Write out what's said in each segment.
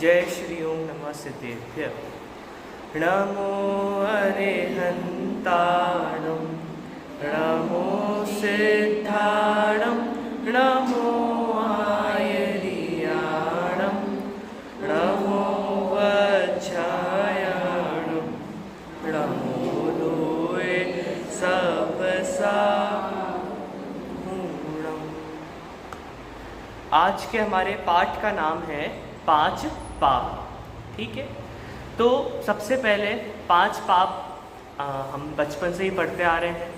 जय श्री ओम नमः सिद्धेभ्य। नमो अरिहन्ताणं नमो सिद्धाणं नमो आयर्याणं नमो वज्रायाणं नमो लोये सबसाहूणम्। आज के हमारे पाठ का नाम है 5 पाप। ठीक है, तो सबसे पहले 5 पाप हम बचपन से ही पढ़ते आ रहे हैं।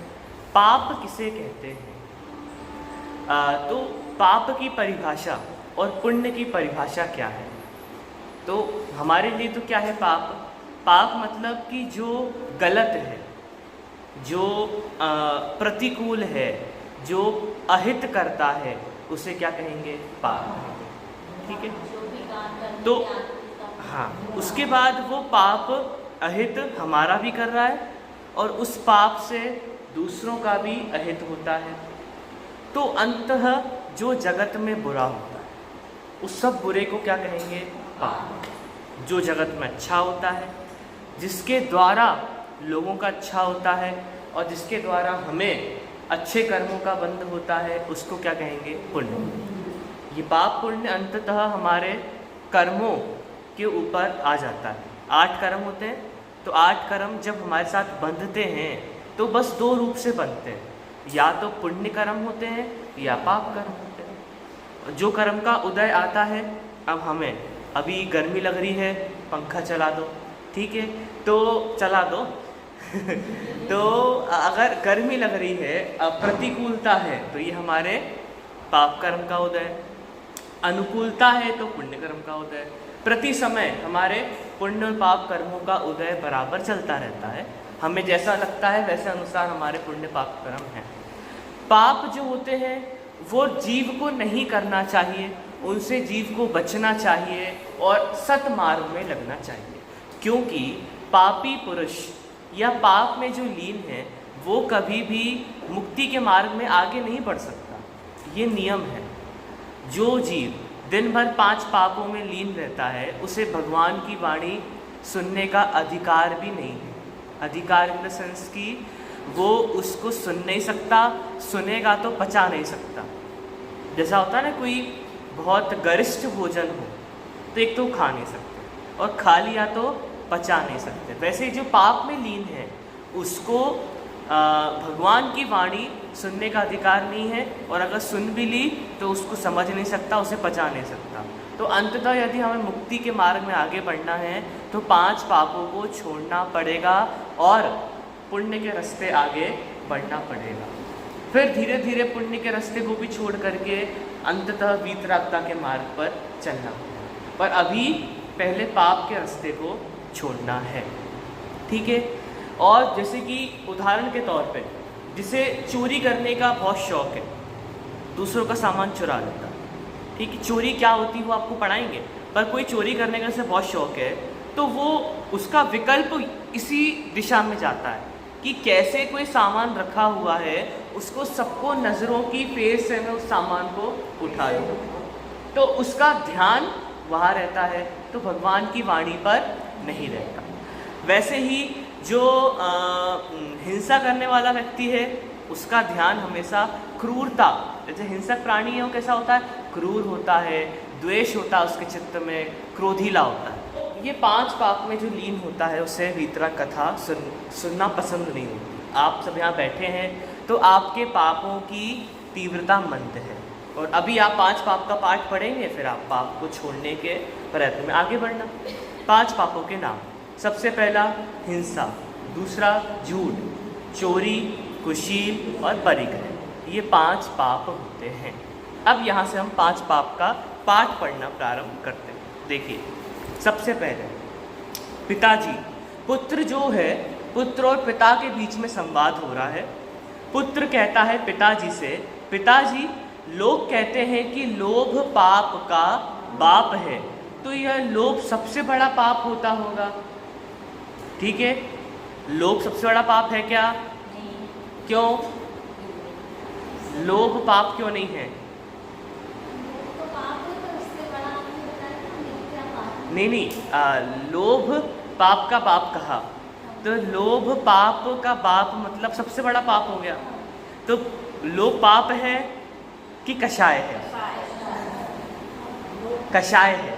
पाप किसे कहते हैं? तो पाप की परिभाषा और पुण्य की परिभाषा क्या है? तो हमारे लिए तो क्या है पाप? पाप मतलब कि जो गलत है, जो प्रतिकूल है, जो अहित करता है, उसे क्या कहेंगे? पाप। ठीक है, तो हाँ, उसके बाद वो पाप अहित हमारा भी कर रहा है और उस पाप से दूसरों का भी अहित होता है। तो अंततः जो जगत में बुरा होता है उस सब बुरे को क्या कहेंगे? पाप। जो जगत में अच्छा होता है, जिसके द्वारा लोगों का अच्छा होता है और जिसके द्वारा हमें अच्छे कर्मों का बंध होता है, उसको क्या कहेंगे? पुण्य। ये पाप पुण्य अंततः हमारे कर्मों के ऊपर आ जाता है। 8 कर्म होते हैं, तो 8 कर्म जब हमारे साथ बंधते हैं तो बस 2 रूप से बंधते हैं, या तो पुण्य कर्म होते हैं या पाप कर्म होते हैं। जो कर्म का उदय आता है, अब हमें अभी गर्मी लग रही है, पंखा चला दो, ठीक है, तो चला दो तो अगर गर्मी लग रही है, प्रतिकूलता है, तो ये हमारे पाप कर्म का उदय। अनुकूलता है तो पुण्य कर्म का उदय। प्रति समय हमारे पुण्य और पाप कर्मों का उदय बराबर चलता रहता है। हमें जैसा लगता है वैसे अनुसार हमारे पुण्य पाप कर्म हैं। पाप जो होते हैं वो जीव को नहीं करना चाहिए, उनसे जीव को बचना चाहिए और सत्मार्ग में लगना चाहिए, क्योंकि पापी पुरुष या पाप में जो लीन है वो कभी भी मुक्ति के मार्ग में आगे नहीं बढ़ सकता। ये नियम है। जो जीव दिन भर 5 पापों में लीन रहता है उसे भगवान की वाणी सुनने का अधिकार भी नहीं है। अधिकार इन द सेंस कि वो उसको सुन नहीं सकता, सुनेगा तो पचा नहीं सकता। जैसा होता है ना, कोई बहुत गरिष्ठ भोजन हो तो एक तो खा नहीं सकते और खा लिया तो पचा नहीं सकते, वैसे जो पाप में लीन है उसको भगवान की वाणी सुनने का अधिकार नहीं है, और अगर सुन भी ली तो उसको समझ नहीं सकता, उसे पचा नहीं सकता। तो अंततः यदि हमें मुक्ति के मार्ग में आगे बढ़ना है तो 5 पापों को छोड़ना पड़ेगा और पुण्य के रास्ते आगे बढ़ना पड़ेगा। फिर धीरे धीरे पुण्य के रास्ते को भी छोड़ करके अंततः वीतरागता के मार्ग पर चलना होगा, पर अभी पहले पाप के रास्ते को छोड़ना है। ठीक है, और जैसे कि उदाहरण के तौर पे, जिसे चोरी करने का बहुत शौक है, दूसरों का सामान चुरा लेता है। ठीक है, चोरी क्या होती है वो आपको पढ़ाएंगे, पर कोई चोरी करने का से बहुत शौक है तो वो उसका विकल्प इसी दिशा में जाता है कि कैसे कोई सामान रखा हुआ है उसको सबको नज़रों की फेर से मैं उस सामान को उठा लूँ, तो उसका ध्यान वहाँ रहता है, तो भगवान की वाणी पर नहीं रहता। वैसे ही जो हिंसा करने वाला व्यक्ति है उसका ध्यान हमेशा क्रूरता, जैसे हिंसक प्राणी है वो कैसा होता है? क्रूर होता है, द्वेष होता है उसके चित्त में, क्रोधीला होता है। ये 5 पाप में जो लीन होता है उसे वीतराग कथा सुनना पसंद नहीं होती। आप सब यहाँ बैठे हैं तो आपके पापों की तीव्रता मंद है, और अभी आप 5 पाप का पाठ पढ़ेंगे, फिर आप पाप को छोड़ने के प्रयत्न में आगे बढ़ना। 5 पापों के नाम: सबसे पहला हिंसा, दूसरा झूठ, चोरी, कुशील और परिग्रह। ये 5 पाप होते हैं। अब यहाँ से हम 5 पाप का पाठ पढ़ना प्रारंभ करते हैं। देखिए, सबसे पहले पिताजी। पुत्र जो है, पुत्र और पिता के बीच में संवाद हो रहा है। पुत्र कहता है पिताजी से, पिताजी, लोग कहते हैं कि लोभ पाप का बाप है, तो यह लोभ सबसे बड़ा पाप होता होगा। ठीक है, लोभ सबसे बड़ा पाप है क्या? क्यों? लोभ पाप क्यों नहीं है? नहीं, लोभ पाप का बाप कहा, तो लोभ पाप का बाप मतलब सबसे बड़ा पाप हो गया। तो लोभ पाप है कि कषाय है? कषाय है।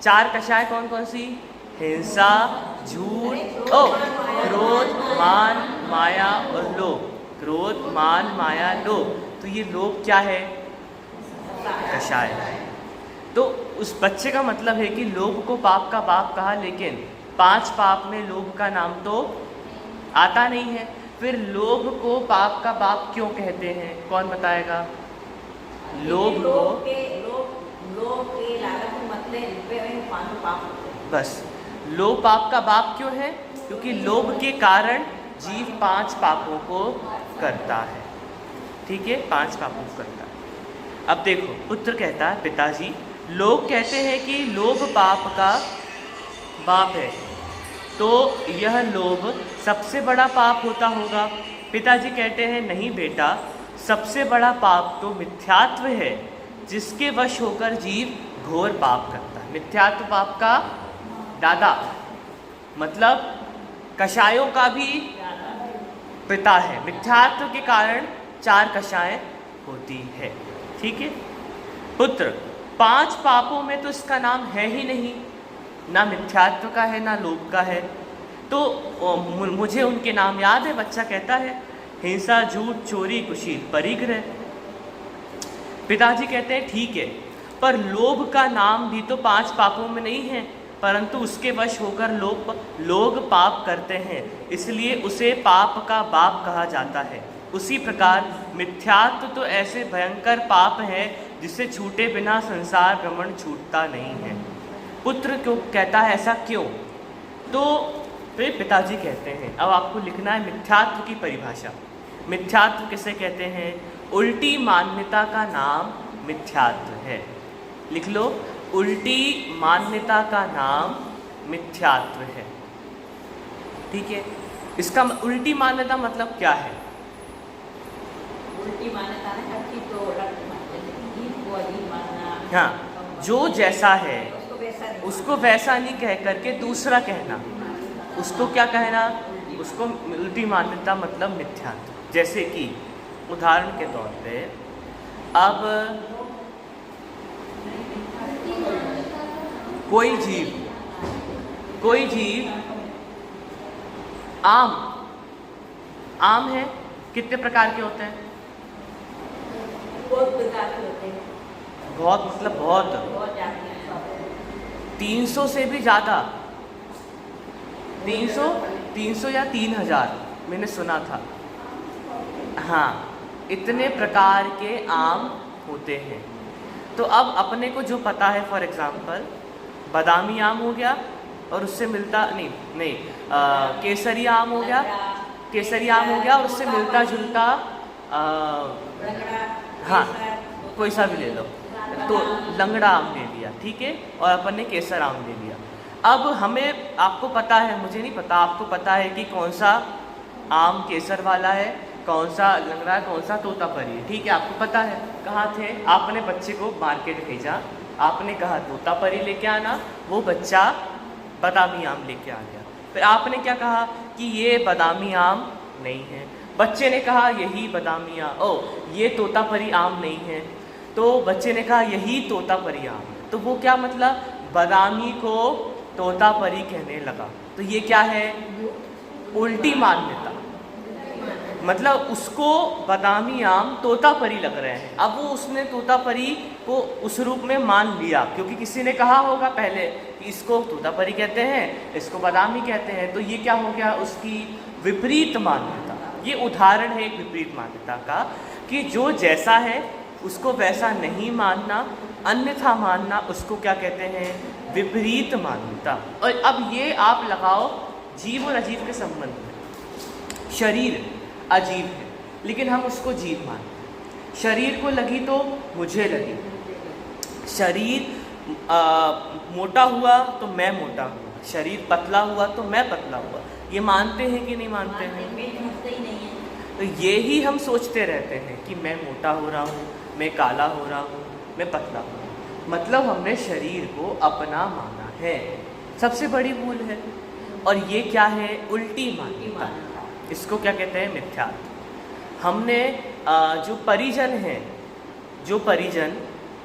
4 कषाय कौन कौन सी? हिंसा, झूठ, क्रोध, मान, माया और लोभ। क्रोध, मान, माया, लोभ। तो ये लोभ क्या है? कषाय है। तो उस बच्चे का मतलब है कि लोभ को पाप का बाप कहा, लेकिन 5 पाप में लोभ का नाम तो आता नहीं है। फिर लोभ को पाप का बाप क्यों कहते हैं? कौन बताएगा? लोभ बस लोभ पाप का बाप क्यों है? क्योंकि लोभ के कारण जीव 5 पापों को करता है। ठीक है, 5 पापों को करता है। अब देखो, पुत्र कहता है, पिताजी लोग कहते हैं कि लोभ पाप का बाप है, तो यह लोभ सबसे बड़ा पाप होता होगा। पिताजी कहते हैं, नहीं बेटा, सबसे बड़ा पाप तो मिथ्यात्व है, जिसके वश होकर जीव घोर पाप करता है। मिथ्यात्व पाप का दादा, मतलब कषायों का भी पिता है। मिथ्यात्व के कारण 4 कषाय होती है। ठीक है पुत्र, 5 पापों में तो इसका नाम है ही नहीं, ना मिथ्यात्व का है ना लोभ का है। तो मुझे उनके नाम याद है। बच्चा कहता है, हिंसा, झूठ, चोरी, कुशील, परिग्रह। पिताजी कहते हैं, ठीक है, पर लोभ का नाम भी तो 5 पापों में नहीं है, परंतु उसके वश होकर लोग पाप करते हैं, इसलिए उसे पाप का बाप कहा जाता है। उसी प्रकार मिथ्यात्व तो ऐसे भयंकर पाप है जिसे छूटे बिना संसार भ्रमण छूटता नहीं है। पुत्र क्यों कहता है ऐसा क्यों? तो फिर पिताजी कहते हैं, अब आपको लिखना है मिथ्यात्व की परिभाषा। मिथ्यात्व किसे कहते हैं? उल्टी मान्यता का नाम मिथ्यात्व है। लिख लो, उल्टी मान्यता का नाम मिथ्यात्व है। ठीक है, इसका उल्टी मान्यता मतलब क्या है? उल्टी मान्यता है कि तो हाँ, जो जैसा है उसको वैसा नहीं कह करके दूसरा कहना, उसको क्या कहना? उसको उल्टी मान्यता मतलब मिथ्यात्व। जैसे कि उदाहरण के तौर पे, अब कोई जीव आम है, कितने प्रकार के होते हैं? बहुत प्रकार के होते हैं। बहुत मतलब बहुत 300 से भी ज़्यादा, 300 या 3000 मैंने सुना था। हाँ, इतने प्रकार के आम होते हैं। तो अब अपने को जो पता है, फॉर एग्जांपल बादामी आम हो गया और उससे मिलता नहीं केसरी आम हो गया, और उससे मिलता जुलता हाँ कोई सा भी ले लो, तो लंगड़ा आम ले लिया, ठीक है, और अपन ने केसर आम ले लिया। अब हमें, आपको पता है, मुझे नहीं पता, आपको पता है कि कौन सा आम केसर वाला है, कौन सा लंगड़ा है, कौन सा तोतापरी है। ठीक है, आपको पता है। कहाँ थे? आपने बच्चे को मार्केट भेजा, आपने कहा तोतापरी लेके आना, वो बच्चा बादामी आम लेके आ गया। फिर आपने क्या कहा कि ये बादामी आम नहीं है, बच्चे ने कहा यही बादामी आम, ये तोतापरी आम नहीं है, तो बच्चे ने कहा यही तोतापरी आम है। तो वो क्या मतलब? बादामी को तोतापरी कहने लगा। तो ये क्या है? उल्टी मान्यता। मतलब उसको बादामी आम तोतापरी लग रहे हैं। अब वो उसने तोतापरी को उस रूप में मान लिया, क्योंकि किसी ने कहा होगा पहले कि इसको तोतापरी कहते हैं, इसको बादामी कहते हैं। तो ये क्या हो गया? उसकी विपरीत मान्यता। ये उदाहरण है एक विपरीत मान्यता का, कि जो जैसा है उसको वैसा नहीं मानना, अन्यथा मानना, उसको क्या कहते हैं? विपरीत मान्यता। और अब ये आप लगाओ जीव और अजीव के संबंध में। शरीर अजीब है, लेकिन हम उसको जीव मानते। शरीर को लगी तो मुझे लगी, शरीर मोटा हुआ तो मैं मोटा हुआ, शरीर पतला हुआ तो मैं पतला हुआ। ये मानते हैं कि नहीं मानते हैं? तो ये ही हम सोचते रहते हैं कि मैं मोटा हो रहा हूँ, मैं काला हो रहा हूँ, मैं पतला हूँ। मतलब हमने शरीर को अपना माना है, सबसे बड़ी भूल है। और ये क्या है? उल्टी मान्यता। इसको क्या कहते हैं? मिथ्यात्व। हमने जो परिजन हैं, जो परिजन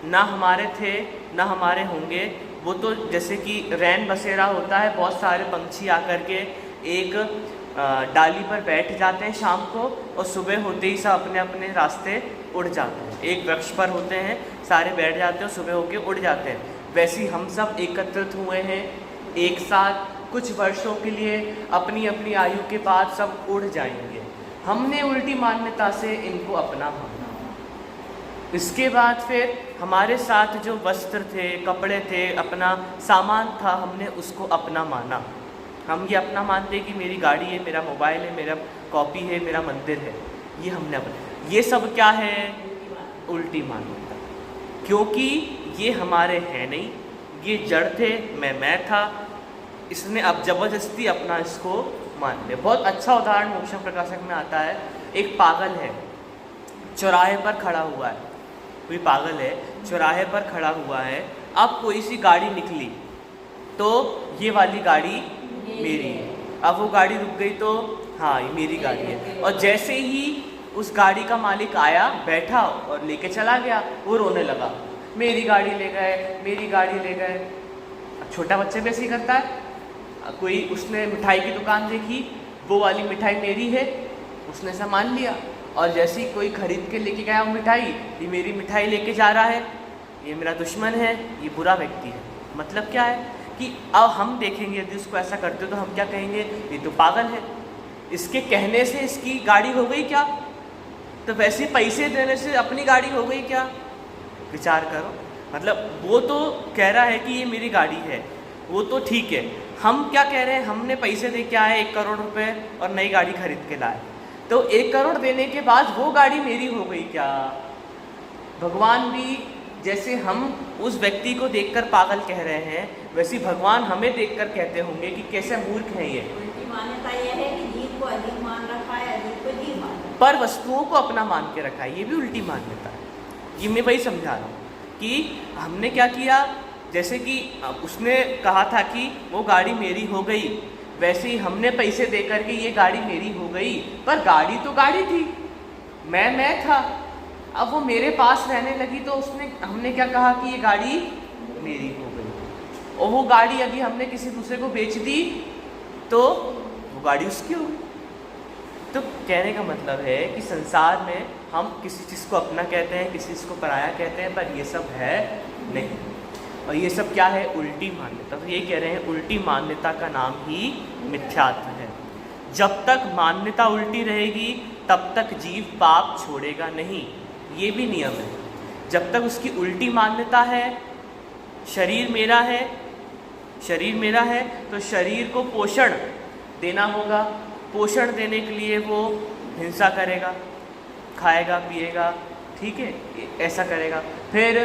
ना हमारे थे ना हमारे होंगे, वो तो जैसे कि रैन बसेरा होता है, बहुत सारे पंछी आकर के एक डाली पर बैठ जाते हैं शाम को, और सुबह होते ही सब अपने अपने रास्ते उड़ जाते हैं। एक वृक्ष पर होते हैं, सारे बैठ जाते हैं, सुबह होके उड़ जाते हैं। वैसे ही हम सब एकत्रित हुए हैं एक साथ, कुछ वर्षों के लिए, अपनी अपनी आयु के बाद सब उड़ जाएंगे। हमने उल्टी मान्यता से इनको अपना माना। इसके बाद फिर हमारे साथ जो वस्त्र थे, कपड़े थे, अपना सामान था, हमने उसको अपना माना। हम ये अपना मानते कि मेरी गाड़ी है, मेरा मोबाइल है, मेरा कॉपी है, मेरा मंदिर है, ये हमने अपना। ये सब क्या है? उल्टी मान्यता। क्योंकि ये हमारे हैं नहीं, ये जड़ थे, मैं था, इसने अब जबरदस्ती अपना इसको मान लिया। बहुत अच्छा उदाहरण मोक्षम प्रकाशक में आता है। एक पागल है, चौराहे पर खड़ा हुआ है, कोई पागल है चौराहे पर खड़ा हुआ है। अब कोई सी गाड़ी निकली तो ये वाली गाड़ी मेरी है। अब वो गाड़ी रुक गई तो हाँ ये मेरी गाड़ी है। और जैसे ही उस गाड़ी का मालिक आया, बैठा और लेके चला गया, वो रोने लगा, मेरी गाड़ी ले गए, मेरी गाड़ी ले गए। अब छोटा बच्चा भी ऐसे ही करता है। कोई उसने मिठाई की दुकान देखी, वो वाली मिठाई मेरी है, उसने ऐसा मान लिया। और जैसे ही कोई खरीद के लेके गया वो मिठाई, ये मेरी मिठाई लेके जा रहा है, ये मेरा दुश्मन है, ये बुरा व्यक्ति है। मतलब क्या है कि अब हम देखेंगे यदि उसको ऐसा करते हो तो हम क्या कहेंगे? ये तो पागल है, इसके कहने से इसकी गाड़ी हो गई क्या? तो वैसे पैसे देने से अपनी गाड़ी हो गई क्या? विचार करो। मतलब वो तो कह रहा है कि ये मेरी गाड़ी है, वो तो ठीक है। हम क्या कह रहे हैं? हमने पैसे दे के आए 1 करोड़ रुपए और नई गाड़ी खरीद के लाए, तो 1 करोड़ देने के बाद वो गाड़ी मेरी हो गई क्या? भगवान भी जैसे हम उस व्यक्ति को देखकर पागल कह रहे हैं, वैसे भगवान हमें देखकर कहते होंगे कि कैसे मूर्ख है ये। उल्टी मान्यता यह है कि जीव को अधिक मान रखा है, अधिक को जीव मान रखा है। पर वस्तुओं को अपना मान के रखा है, ये भी उल्टी मान्यता है। ये मैं वही समझा रहा हूँ कि हमने क्या किया, जैसे कि उसने कहा था कि वो गाड़ी मेरी हो गई, वैसे ही हमने पैसे दे करके ये गाड़ी मेरी हो गई, पर गाड़ी तो गाड़ी थी, मैं था। अब वो मेरे पास रहने लगी तो हमने क्या कहा कि ये गाड़ी मेरी हो गई। और वो गाड़ी अभी हमने किसी दूसरे को बेच दी तो वो गाड़ी उसकी हो गई। तो कहने का मतलब है कि संसार में हम किसी चीज़ को अपना कहते हैं, किसी चीज़ को पराया कहते हैं, पर ये सब है नहीं। और ये सब क्या है? उल्टी मान्यता। तो ये कह रहे हैं उल्टी मान्यता का नाम ही मिथ्यात्व है। जब तक मान्यता उल्टी रहेगी तब तक जीव पाप छोड़ेगा नहीं, ये भी नियम है। जब तक उसकी उल्टी मान्यता है, शरीर मेरा है, शरीर मेरा है, तो शरीर को पोषण देना होगा। पोषण देने के लिए वो हिंसा करेगा, खाएगा पिएगा, ठीक है, ऐसा करेगा। फिर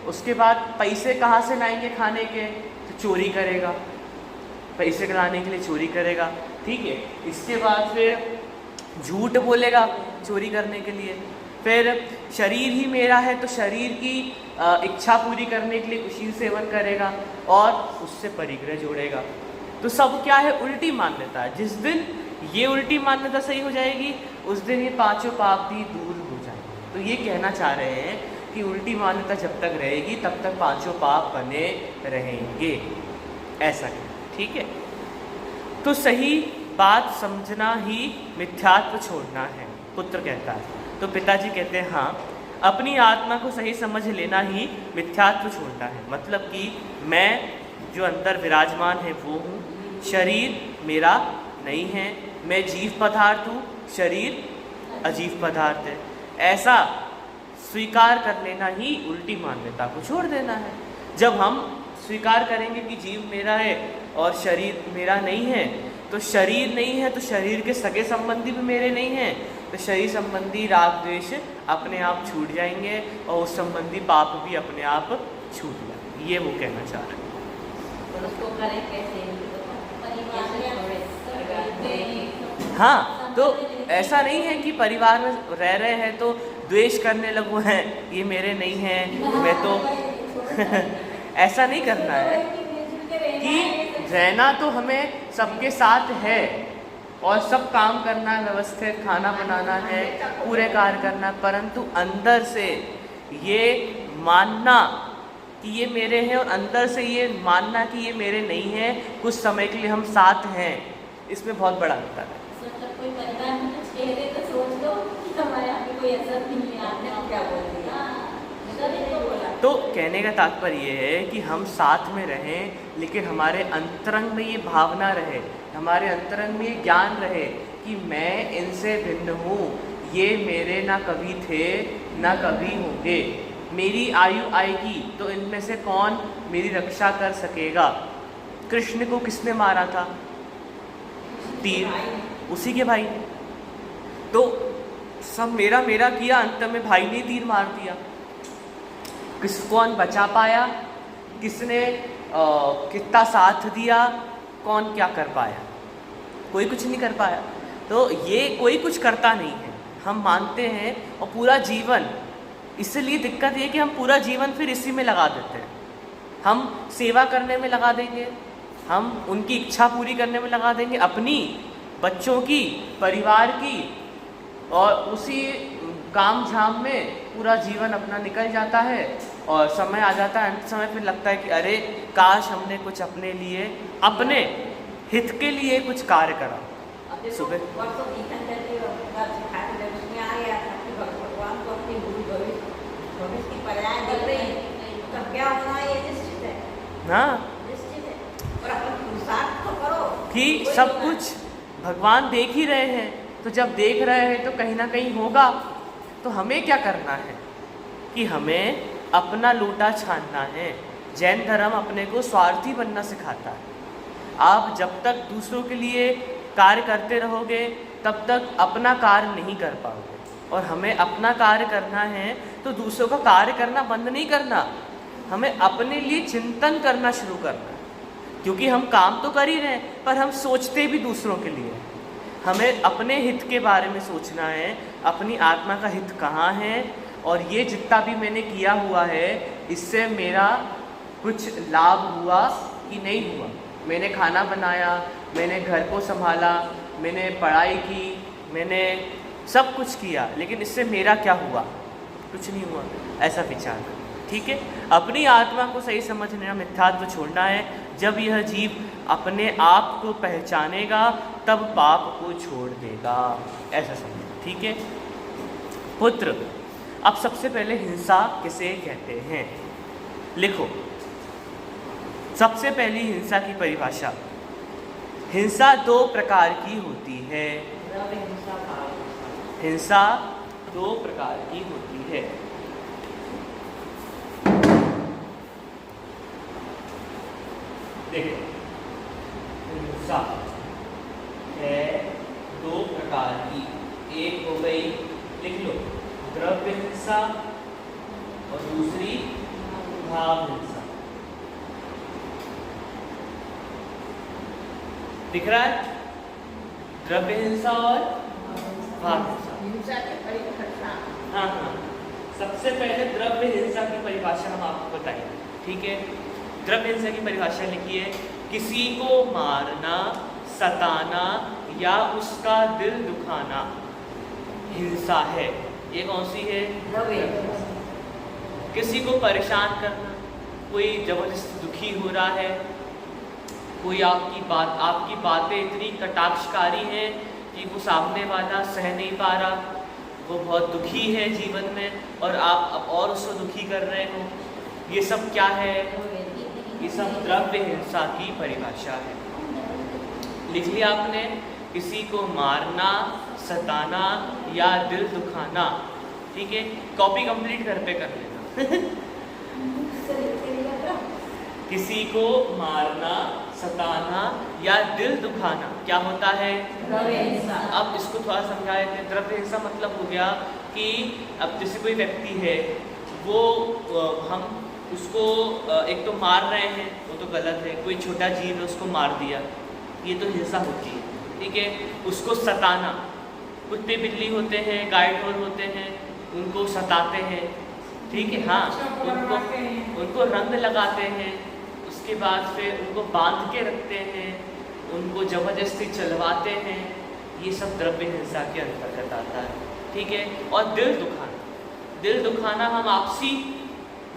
उसके बाद पैसे कहाँ से लाएंगे खाने के? तो चोरी करेगा, पैसे लाने के लिए चोरी करेगा, ठीक है। इसके बाद फिर झूठ बोलेगा चोरी करने के लिए। फिर शरीर ही मेरा है तो शरीर की इच्छा पूरी करने के लिए कुशील सेवन करेगा और उससे परिग्रह जोड़ेगा। तो सब क्या है? उल्टी मान्यता है। जिस दिन ये उल्टी मान्यता सही हो जाएगी उस दिन ये पांचों पाप भी दूर हो जाएंगे। तो ये कहना चाह रहे हैं कि उल्टी मान्यता जब तक रहेगी तब तक पांचों पाप बने रहेंगे, ऐसा है, ठीक है। तो सही बात समझना ही मिथ्यात्व छोड़ना है, पुत्र कहता है। तो पिताजी कहते हैं हाँ, अपनी आत्मा को सही समझ लेना ही मिथ्यात्व छोड़ना है। मतलब कि मैं जो अंदर विराजमान है वो हूँ, शरीर मेरा नहीं है, मैं जीव पदार्थ हूँ, शरीर अजीव पदार्थ है। ऐसा स्वीकार कर लेना ही उल्टी मान्यता को छोड़ देना है। जब हम स्वीकार करेंगे कि जीव मेरा है और शरीर मेरा नहीं है, तो शरीर नहीं है तो शरीर के सगे संबंधी भी मेरे नहीं हैं, तो शरीर संबंधी राग द्वेष अपने आप छूट जाएंगे और उस संबंधी पाप भी अपने आप छूट जाएंगे। ये वो कहना चाह रहे हैं। तो उसको करें कैसे? हाँ, तो ऐसा नहीं है कि परिवार में रह रहे हैं तो द्वेष करने लगो हैं, ये मेरे नहीं हैं, मैं तो ऐसा नहीं करना है कि रहना तो हमें सबके साथ है और सब काम करना है, व्यवस्थित खाना बनाना है, पूरे कार्य करना है, परंतु अंदर से ये मानना कि ये मेरे हैं और अंदर से ये मानना कि ये मेरे नहीं है, कुछ समय के लिए हम साथ हैं, इसमें बहुत बड़ा अंतर है। कोई परिवार में चेहरे तो सोच लो कि हमारे यहाँ पे कोई असर नहीं है, आपने क्या बोल दिया। तो कहने का तात्पर्य ये है कि हम साथ में रहें, लेकिन हमारे अंतरंग में ये भावना रहे, हमारे अंतरंग में ये ज्ञान रहे कि मैं इनसे भिन्न हूँ, ये मेरे ना कभी थे ना कभी होंगे, मेरी आयु आएगी तो इनमें से कौन मेरी रक्षा कर सकेगा। कृष्ण को किसने मारा था? तीर, उसी के भाई ने। तो सब मेरा मेरा किया, अंत में भाई ने तीर मार दिया। कौन बचा पाया? किसने कितना साथ दिया? कौन क्या कर पाया? कोई कुछ नहीं कर पाया। तो ये कोई कुछ करता नहीं है, हम मानते हैं, और पूरा जीवन, इसलिए दिक्कत ये कि हम पूरा जीवन फिर इसी में लगा देते हैं। हम सेवा करने में लगा देंगे, हम उनकी इच्छा पूरी करने में लगा देंगे, अपनी, बच्चों की, परिवार की, और उसी काम झाम में पूरा जीवन अपना निकल जाता है। और समय आ जाता है, अंत समय फिर लगता है कि अरे काश हमने कुछ अपने लिए, अपने हित के लिए कुछ कार्य करा। सुबह भगवान को अपनी भविष्य की पर्याय दिख रही है, तब क्या होना ये निश्चित है। हाँ, निश्चित है। और अपन पुरुषार्थ तो करो कि सब कुछ भगवान देख ही रहे हैं, तो जब देख रहे हैं तो कहीं ना कहीं होगा। तो हमें क्या करना है कि हमें अपना लोटा छानना है। जैन धर्म अपने को स्वार्थी बनना सिखाता है। आप जब तक दूसरों के लिए कार्य करते रहोगे तब तक अपना कार्य नहीं कर पाओगे, और हमें अपना कार्य करना है तो दूसरों का कार्य करना बंद नहीं करना, हमें अपने लिए चिंतन करना शुरू करना है। क्योंकि हम काम तो कर ही रहे हैं, पर हम सोचते भी दूसरों के लिए। हमें अपने हित के बारे में सोचना है, अपनी आत्मा का हित कहाँ है, और ये जितना भी मैंने किया हुआ है इससे मेरा कुछ लाभ हुआ कि नहीं हुआ। मैंने खाना बनाया, मैंने घर को संभाला, मैंने पढ़ाई की, मैंने सब कुछ किया, लेकिन इससे मेरा क्या हुआ? कुछ नहीं हुआ। ऐसा विचार, ठीक है। अपनी आत्मा को सही समझना, मिथ्यात्व छोड़ना है। जब यह जीव अपने आप को पहचानेगा तब पाप को छोड़ देगा, ऐसा समझो, ठीक है। पुत्र, अब सबसे पहले हिंसा किसे कहते हैं? लिखो। सबसे पहली हिंसा की परिभाषा। हिंसा दो प्रकार की होती है। हिंसा दो प्रकार की होती है। देखो, हिंसा है दो प्रकार की। एक हो गई, लिख लो, द्रव्य हिंसा, और दूसरी भाव हिंसा। दिख रहा है? द्रव्य हिंसा और भाव हिंसा की परिभाषा। हाँ हाँ, सबसे पहले द्रव्य हिंसा की परिभाषा हम आपको बताएंगे, ठीक है। द्रव्य हिंसा की परिभाषा लिखिए। किसी को मारना, सताना या उसका दिल दुखाना हिंसा है। ये कौन सी है? द्रव्य। किसी को परेशान करना, कोई जबरदस्ती दुखी हो रहा है, कोई आपकी बातें इतनी कटाक्षकारी हैं कि वो सामने वाला सह नहीं पा रहा, वो बहुत दुखी है जीवन में, और आप अब और उसको दुखी कर रहे हो, ये सब क्या है? ये सब द्रव्य हिंसा की परिभाषा है। लिख लिया आपने? किसी को मारना, सताना या दिल दुखाना, ठीक है। कॉपी कंप्लीट घर पे कर लेना। किसी को मारना, सताना या दिल दुखाना क्या होता है? द्रव्य हिंसा। अब इसको थोड़ा समझाए थे। द्रव्य हिंसा मतलब हो गया कि अब जैसे कोई व्यक्ति है, वो हम उसको एक तो मार रहे हैं, वो तो गलत है। कोई छोटा जीव है, उसको मार दिया, ये तो हिंसा होती है, ठीक है। उसको सताना, कुत्ते बिल्ली होते हैं, गाय ढोर होते हैं, उनको सताते हैं, ठीक है। हाँ, उनको रंग लगाते हैं, उसके बाद फिर उनको बांध के रखते हैं, उनको ज़बरदस्ती चलवाते हैं, ये सब द्रव्य हिंसा के अंतर्गत आता है। ठीक है। और दिल दुखाना हम आपसी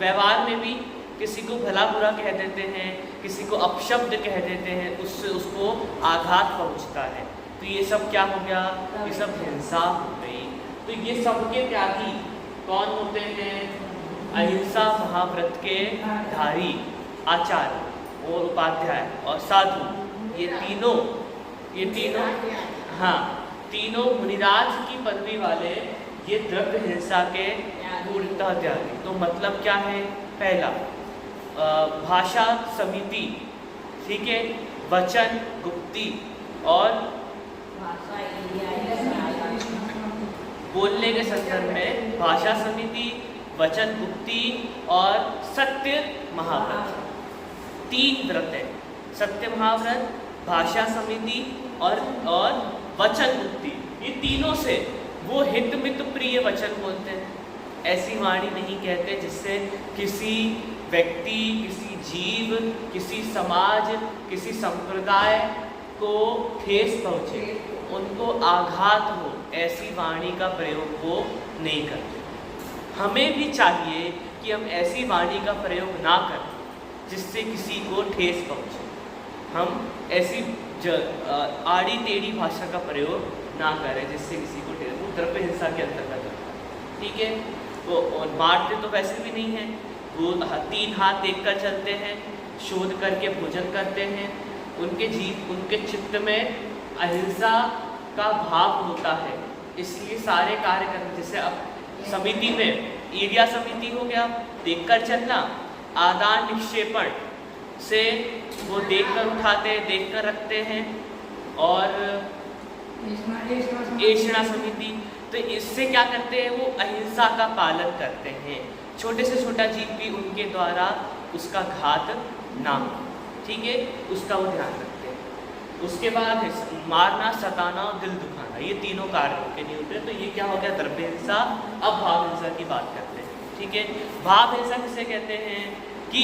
व्यवहार में भी किसी को भला बुरा कह देते हैं, किसी को अपशब्द कह देते हैं, उससे उसको आघात पहुंचता है, तो ये सब क्या हो गया, ये सब हिंसा हो गई। तो ये सबके त्यागी कौन होते हैं, अहिंसा महाव्रत के धारी आचार्य और उपाध्याय और साधु, ये तीनों हाँ, तीनों मुनिराज की पदवी वाले ये द्रव्य हिंसा के पूर्णतः त्यागी। तो मतलब क्या है, पहला भाषा समिति, ठीक है, वचन गुप्ती और बोलने के संदर्भ में भाषा समिति, वचन गुप्ती और सत्य महाव्रत, 3 व्रत है। सत्य महाव्रत, भाषा समिति और वचन गुप्ती, ये तीनों से वो हित मित प्रिय वचन बोलते हैं। ऐसी वाणी नहीं कहते जिससे किसी व्यक्ति, किसी जीव, किसी समाज, किसी संप्रदाय को ठेस पहुँचे, उनको आघात हो, ऐसी वाणी का प्रयोग वो नहीं करते। हमें भी चाहिए कि हम ऐसी वाणी का प्रयोग ना करें जिससे किसी को ठेस पहुँचे। हम ऐसी आड़ी टेढ़ी भाषा का प्रयोग ना करें जिससे किसी को ठेस, वो द्रव्य हिंसा के अंतर्गत आता है। ठीक है। तो और मारते तो वैसे भी नहीं हैं, वो 3 हाथ देखकर चलते हैं, शोध करके भोजन करते हैं, उनके चित्त में अहिंसा का भाव होता है, इसलिए सारे कार्य करते। जैसे अब समिति में एरिया समिति हो गया, देखकर चलना, आदान निक्षेपण से वो देखकर उठाते, देखकर रखते हैं, और एषणा समिति, तो इससे क्या करते हैं, वो अहिंसा का पालन करते हैं, छोटे से छोटा जीव भी उनके द्वारा उसका घात ना हो। ठीक है, उसका वो ध्यान रखते हैं। उसके बाद मारना, सताना और दिल दुखाना, ये तीनों कार्य उनके नहीं होते। तो ये क्या हो गया, द्रव्य हिंसा। अब भाव हिंसा की बात करते हैं। ठीक है, भाव हिंसा किसे कहते हैं कि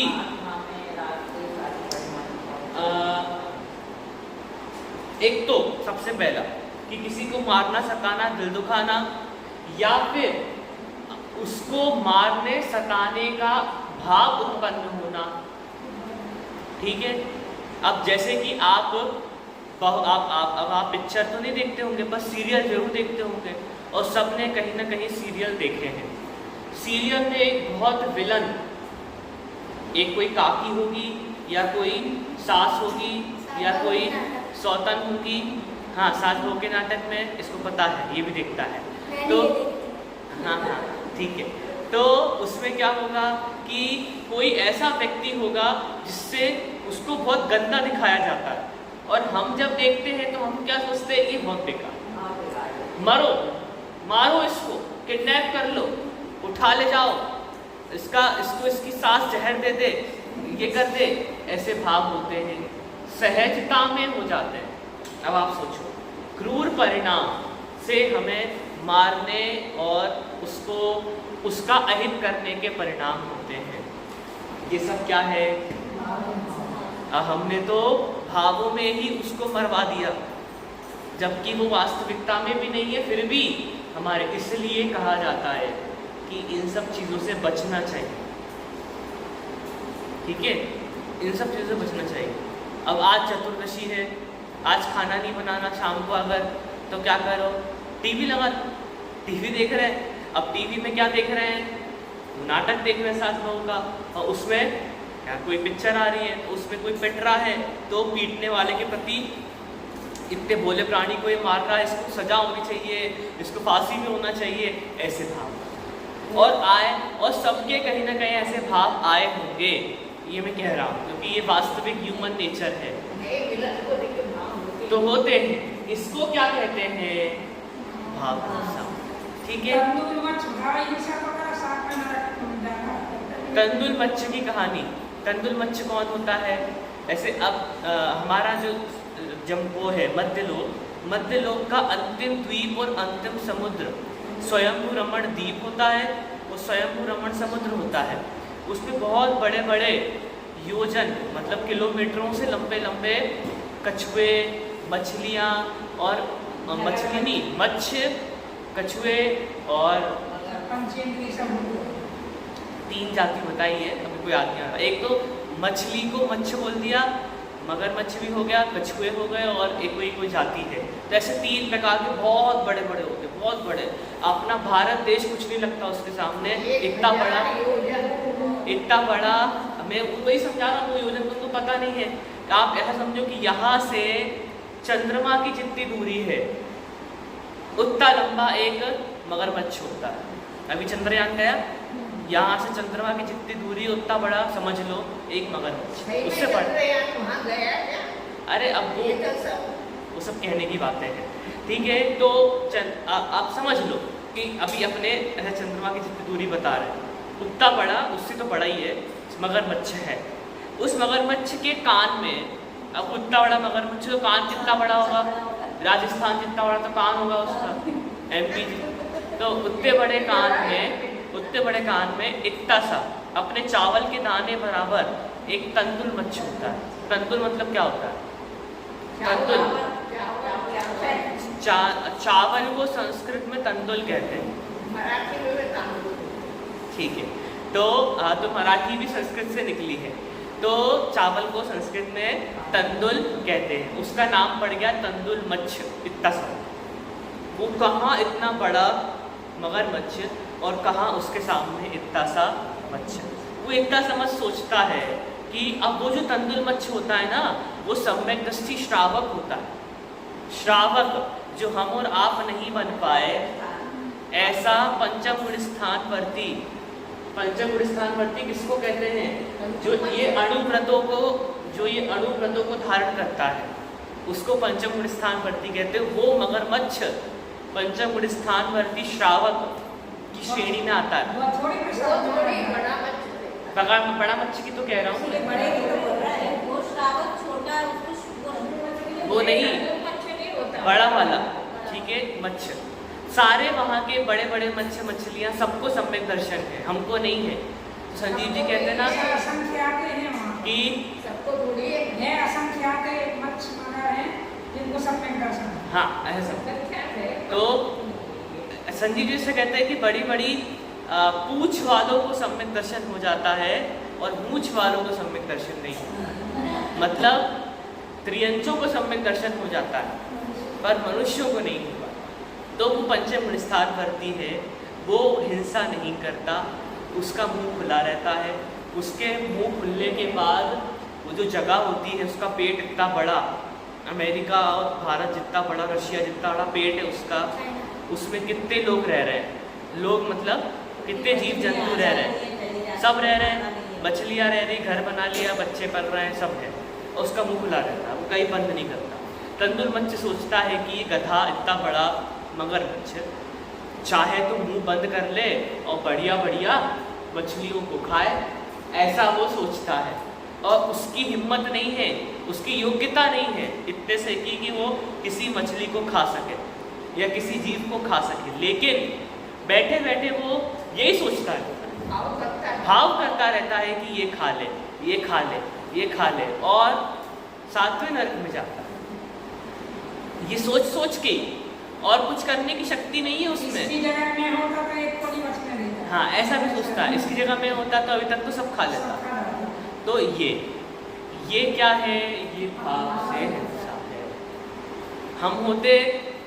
एक तो सबसे पहला कि किसी को मारना, सताना, दिल दुखाना, या फिर उसको मारने सताने का भाव उत्पन्न होना। ठीक है। अब जैसे कि आप पिक्चर तो नहीं देखते होंगे, पर सीरियल जरूर देखते होंगे, और सबने कहीं ना कहीं सीरियल देखे हैं। सीरियल में एक बहुत विलन, एक कोई काकी होगी, या कोई सास होगी, या कोई सौतन होगी। हाँ, सास बहू के नाटक में इसको पता है, ये भी देखता है। तो हाँ, ठीक है। तो उसमें क्या होगा कि कोई ऐसा व्यक्ति होगा जिससे उसको बहुत गंदा दिखाया जाता है, और हम जब देखते हैं तो हम क्या सोचते हैं, ये बहुत बेकार, मरो, मारो इसको, किडनैप कर लो, उठा ले जाओ, इसकी सांस जहर दे दे, ये कर दे, ऐसे भाव होते हैं, सहजता में हो जाते हैं। अब आप सोचो, क्रूर परिणाम से हमें मारने और उसका अहित करने के परिणाम होते हैं। ये सब क्या है, हमने तो भावों में ही उसको मरवा दिया, जबकि वो वास्तविकता में भी नहीं है। फिर भी हमारे, इसलिए कहा जाता है कि इन सब चीज़ों से बचना चाहिए। ठीक है, इन सब चीज़ों से बचना चाहिए। अब आज चतुर्दशी है, आज खाना नहीं बनाना शाम को अगर, तो क्या करो, टीवी लगा लो, टीवी देख रहे हैं। अब टीवी में क्या देख रहे हैं, नाटक देख रहे हैं सास बहू का, और उसमें क्या कोई पिक्चर आ रही है, तो उसमें कोई पिट रहा है, तो पीटने वाले के प्रति, इतने भोले प्राणी को ये मार रहा है, इसको सजा होनी चाहिए, इसको फांसी भी होना चाहिए, ऐसे भाव और सबके कहीं ना कहीं ऐसे भाव आए होंगे, ये मैं कह रहा हूँ, क्योंकि ये वास्तविक ह्यूमन नेचर है। तो होते हैं, इसको क्या कहते हैं, भाव हिंसा। ठीक है। तंदुल मच्छ की कहानी, तंदुल मच्छ कौन होता है? ऐसे अब हमारा जो वो है मध्यलोक का अंतिम द्वीप और अंतिम समुद्र स्वयंभू रमण द्वीप होता है, वो स्वयंभू रमण समुद्र होता है। उसमें बहुत बड़े बड़े योजन मतलब किलोमीटरों से लंबे लंबे कछुए, मछलियाँ और मछली नहीं, मत्स्य, कछुए और तीन जाति बताई है, अभी कोई याद नहीं आ रहा। एक तो मछली को मत्स्य बोल दिया, मगरमच्छ भी हो गया, कछुए हो गए और एक कोई जाति है। तो ऐसे 3 प्रकार के बहुत बड़े बड़े होते हैं, बहुत बड़े। अपना भारत देश कुछ नहीं लगता उसके सामने, इतना बड़ा। मैं वही समझा रहा हूँ, वो योजन तुमको पता नहीं है। आप ऐसा समझो कि यहाँ से चंद्रमा की जितनी दूरी है उतना लंबा एक मगरमच्छ होता है। अभी चंद्रयान गया, यहाँ से चंद्रमा की जितनी दूरी उतना बड़ा समझ लो एक मगरमच्छ, उससे बड़ा। अरे अब वो सब कहने की बातें हैं, ठीक है। तो आप समझ लो कि अभी अपने ऐसा चंद्रमा की जितनी दूरी बता रहे हैं, उतना बड़ा, उससे तो बड़ा ही है मगरमच्छ है। उस मगरमच्छ के कान में, अब उतना बड़ा मगरमच्छ तो कान कितना बड़ा होगा, राजस्थान जितना बड़ा तो कान होगा उसका, MP। तो उतने बड़े कान में इतना सा अपने चावल के दाने बराबर एक तंदुल मच्छ होता है। तंदुल मतलब क्या होता है? तंदुल, चावल को संस्कृत में तंदुल कहते हैं, ठीक है। तो मराठी भी संस्कृत से निकली है, तो चावल को संस्कृत में तंदुल कहते हैं। उसका नाम पड़ गया तंदुल मच्छ, इतना सा। वो कहाँ इतना बड़ा मगरमच्छ और कहाँ उसके सामने इतना सा मच्छ। वो इतना समझ सोचता है कि अब वो जो तंदुल मच्छ होता है ना, वो सम्यक दृष्टि श्रावक होता है। श्रावक जो हम और आप नहीं बन पाए, ऐसा पंचम गुण स्थानवर्ती। पंचम गुण स्थानवर्ती किसको कहते हैं? जो ये अणुव्रतों को धारण करता है, उसको पंचम गुण स्थानवर्ती कहते हैं। वो मगरमच्छ पंचम गुण स्थानवर्ती श्रावक की श्रेणी में आता है। बड़ा मच्छ की तो कह रहा हूँ, वो नहीं, बड़ा वाला, ठीक है, मच्छ। सारे वहाँ के बड़े बड़े मछलियाँ सबको सम्यक दर्शन है, हमको नहीं है। तो संजीव जी कहते हैं ना कि सबको थोड़ी है, असंख्यात मच्छ मगर हैं जिनको सम्यक दर्शन है। हाँ, ऐसा। तो संजीव जी से कहते हैं कि बड़ी बड़ी पूंछ वालों को सम्यक दर्शन हो जाता है और मूंछ वालों को सम्यक दर्शन नहीं। मतलब त्रियंचों को सम्यक दर्शन हो जाता है पर मनुष्यों को नहीं होगा। तो वो पंचम गुण स्थानवर्ती है, वो हिंसा नहीं करता, उसका मुंह खुला रहता है। उसके मुंह खुलने के बाद वो जो जगह होती है, उसका पेट इतना बड़ा, अमेरिका और भारत जितना बड़ा, रशिया जितना बड़ा पेट है उसका, उसमें कितने लोग रह रहे हैं। लोग मतलब कितने जीव जंतु रह रहे हैं, सब रह रहे हैं। मछलियाँ रह रही, घर बना लिया, बच्चे पल रहे हैं, सब है। और उसका मुंह खुला रहता है, वो कहीं बंद नहीं करता। तंदुल मच्छ सोचता है कि ये गधा इतना बड़ा मगरमच्छ चाहे तो मुंह बंद कर ले और बढ़िया बढ़िया मछलियों को खाए, ऐसा वो सोचता है। और उसकी हिम्मत नहीं है, उसकी योग्यता नहीं है इतने से कि वो किसी मछली को खा सके या किसी जीव को खा सके। लेकिन बैठे बैठे वो यही सोचता है, भाव करता रहता है कि ये खा ले, ये खा ले, ये खा ले, और 7वें नरक में जाता है। ये सोच सोच के, और कुछ करने की शक्ति नहीं है उसमें। इसकी जगह में होता तो एक को नहीं बचने देता। हाँ, ऐसा भी सोचता है, इसकी जगह में होता तो अभी तक तो सब खा लेता। तो ये क्या है? ये भाव से हिंसा है। हम होते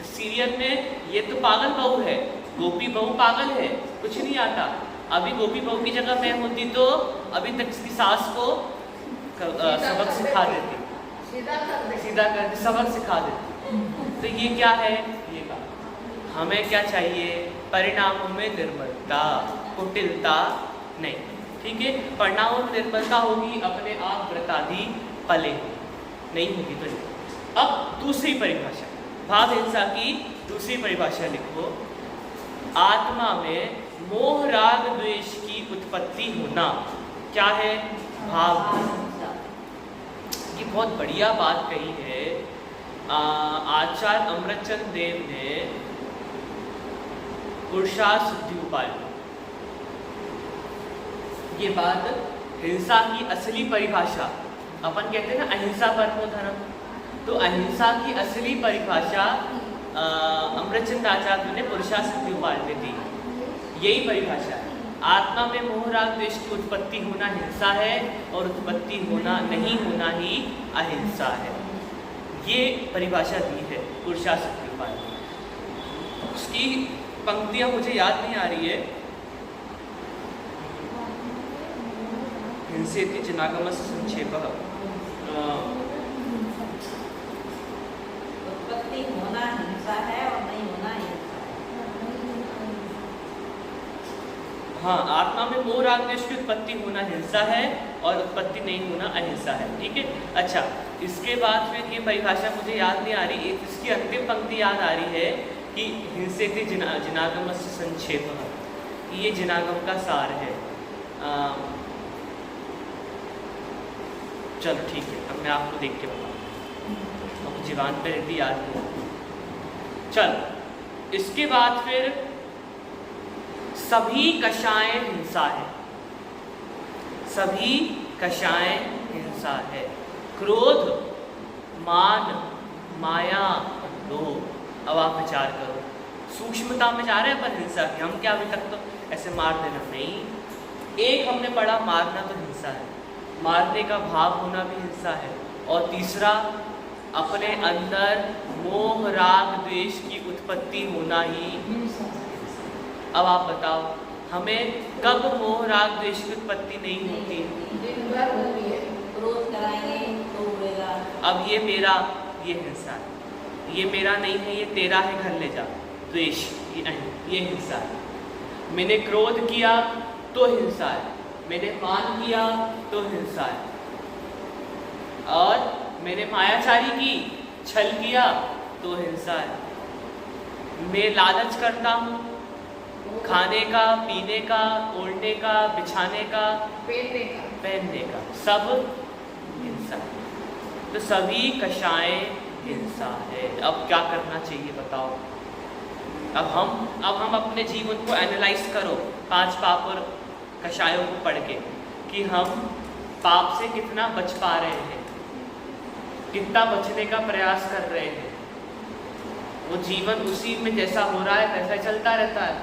सीरियल में, ये तो पागल बहू है, गोपी बहू पागल है, कुछ नहीं आता। अभी गोपी बहू की जगह मैं होती तो अभी तक इसकी सास को सबक सिखा देती, सीधा कर सबक सिखा देती। तो ये क्या है? ये बात हमें क्या चाहिए? परिणामों में निर्मलता, कुटिलता नहीं, ठीक है। परिणामों में निर्मलता होगी, अपने आप व्रताधि पले नहीं होगी तो नहीं। अब दूसरी परिभाषा, भाव हिंसा की दूसरी परिभाषा लिखो। आत्मा में मोह राग द्वेष की उत्पत्ति होना क्या है? भाव हिंसा। ये बहुत बढ़िया बात कही है आचार्य अमृतचंद देव ने पुरुषार्थ सिद्धि उपाय। ये बात हिंसा की असली परिभाषा, अपन कहते हैं ना अहिंसा परमो धर्म, तो अहिंसा की असली परिभाषा अमृतचंद आचार्य ने पुरुषार्थ उपाय में दी। यही परिभाषा है, आत्मा में मोह राग द्वेष की उत्पत्ति होना हिंसा है और उत्पत्ति होना नहीं होना ही अहिंसा है। ये परिभाषा दी है पुरुषार्थ उपाय में। उसकी पंक्तियां मुझे याद नहीं आ रही है। हिंसेति जनागमस्य संक्षेपः, उत्पत्ति होना हिंसा है और नहीं होना हिंसा है। हाँ, आत्मा में मोह राग द्वेष की उत्पत्ति होना हिंसा है और उत्पत्ति नहीं होना अहिंसा है। ठीक है, अच्छा, इसके बाद फिर ये परिभाषा मुझे याद नहीं आ रही, इसकी अंतिम पंक्ति याद आ रही है कि हिंसेति जनागमस्य संक्षेपः, ये जनागम का सार है। चलो ठीक है, अब मैं आपको देख के बताऊँ, अब जीवान पे रहती याद नहीं। चल, इसके बाद फिर सभी कषाएं हिंसा है, सभी कषाएं हिंसा है। क्रोध, मान, माया, लोभ। अब आप विचार करो, सूक्ष्मता में जा रहे हैं पर हिंसा की, हम क्या अभी तक तो ऐसे मार देना नहीं। एक हमने पढ़ा मारना तो हिंसा है, मारने का भाव होना भी हिंसा है। और तीसरा, अपने अंदर मोह राग द्वेष की उत्पत्ति होना ही। अब आप बताओ, हमें कब मोह राग द्वेष की उत्पत्ति नहीं होती? क्रोध कराएंगे तो होगा। अब ये मेरा, ये हिंसा है, ये मेरा नहीं है, ये तेरा है, घर ले जा, द्वेष, ये हिंसा है। मैंने क्रोध किया तो हिंसा है, मैंने मान किया तो हिंसा है, और मैंने मायाचारी की, छल किया तो हिंसा है। मैं लालच करता हूँ खाने का, पीने का, ओढ़ने का, बिछाने का, पहनने का, सब हिंसा है। तो सभी कषाएं हिंसा है। अब क्या करना चाहिए बताओ? अब हम अपने जीवन को एनालाइज करो 5 पाप और कषायों को पढ़ के, कि हम पाप से कितना बच पा रहे हैं, कितना बचने का प्रयास कर रहे हैं। वो जीवन उसी में जैसा हो रहा है वैसा चलता रहता है,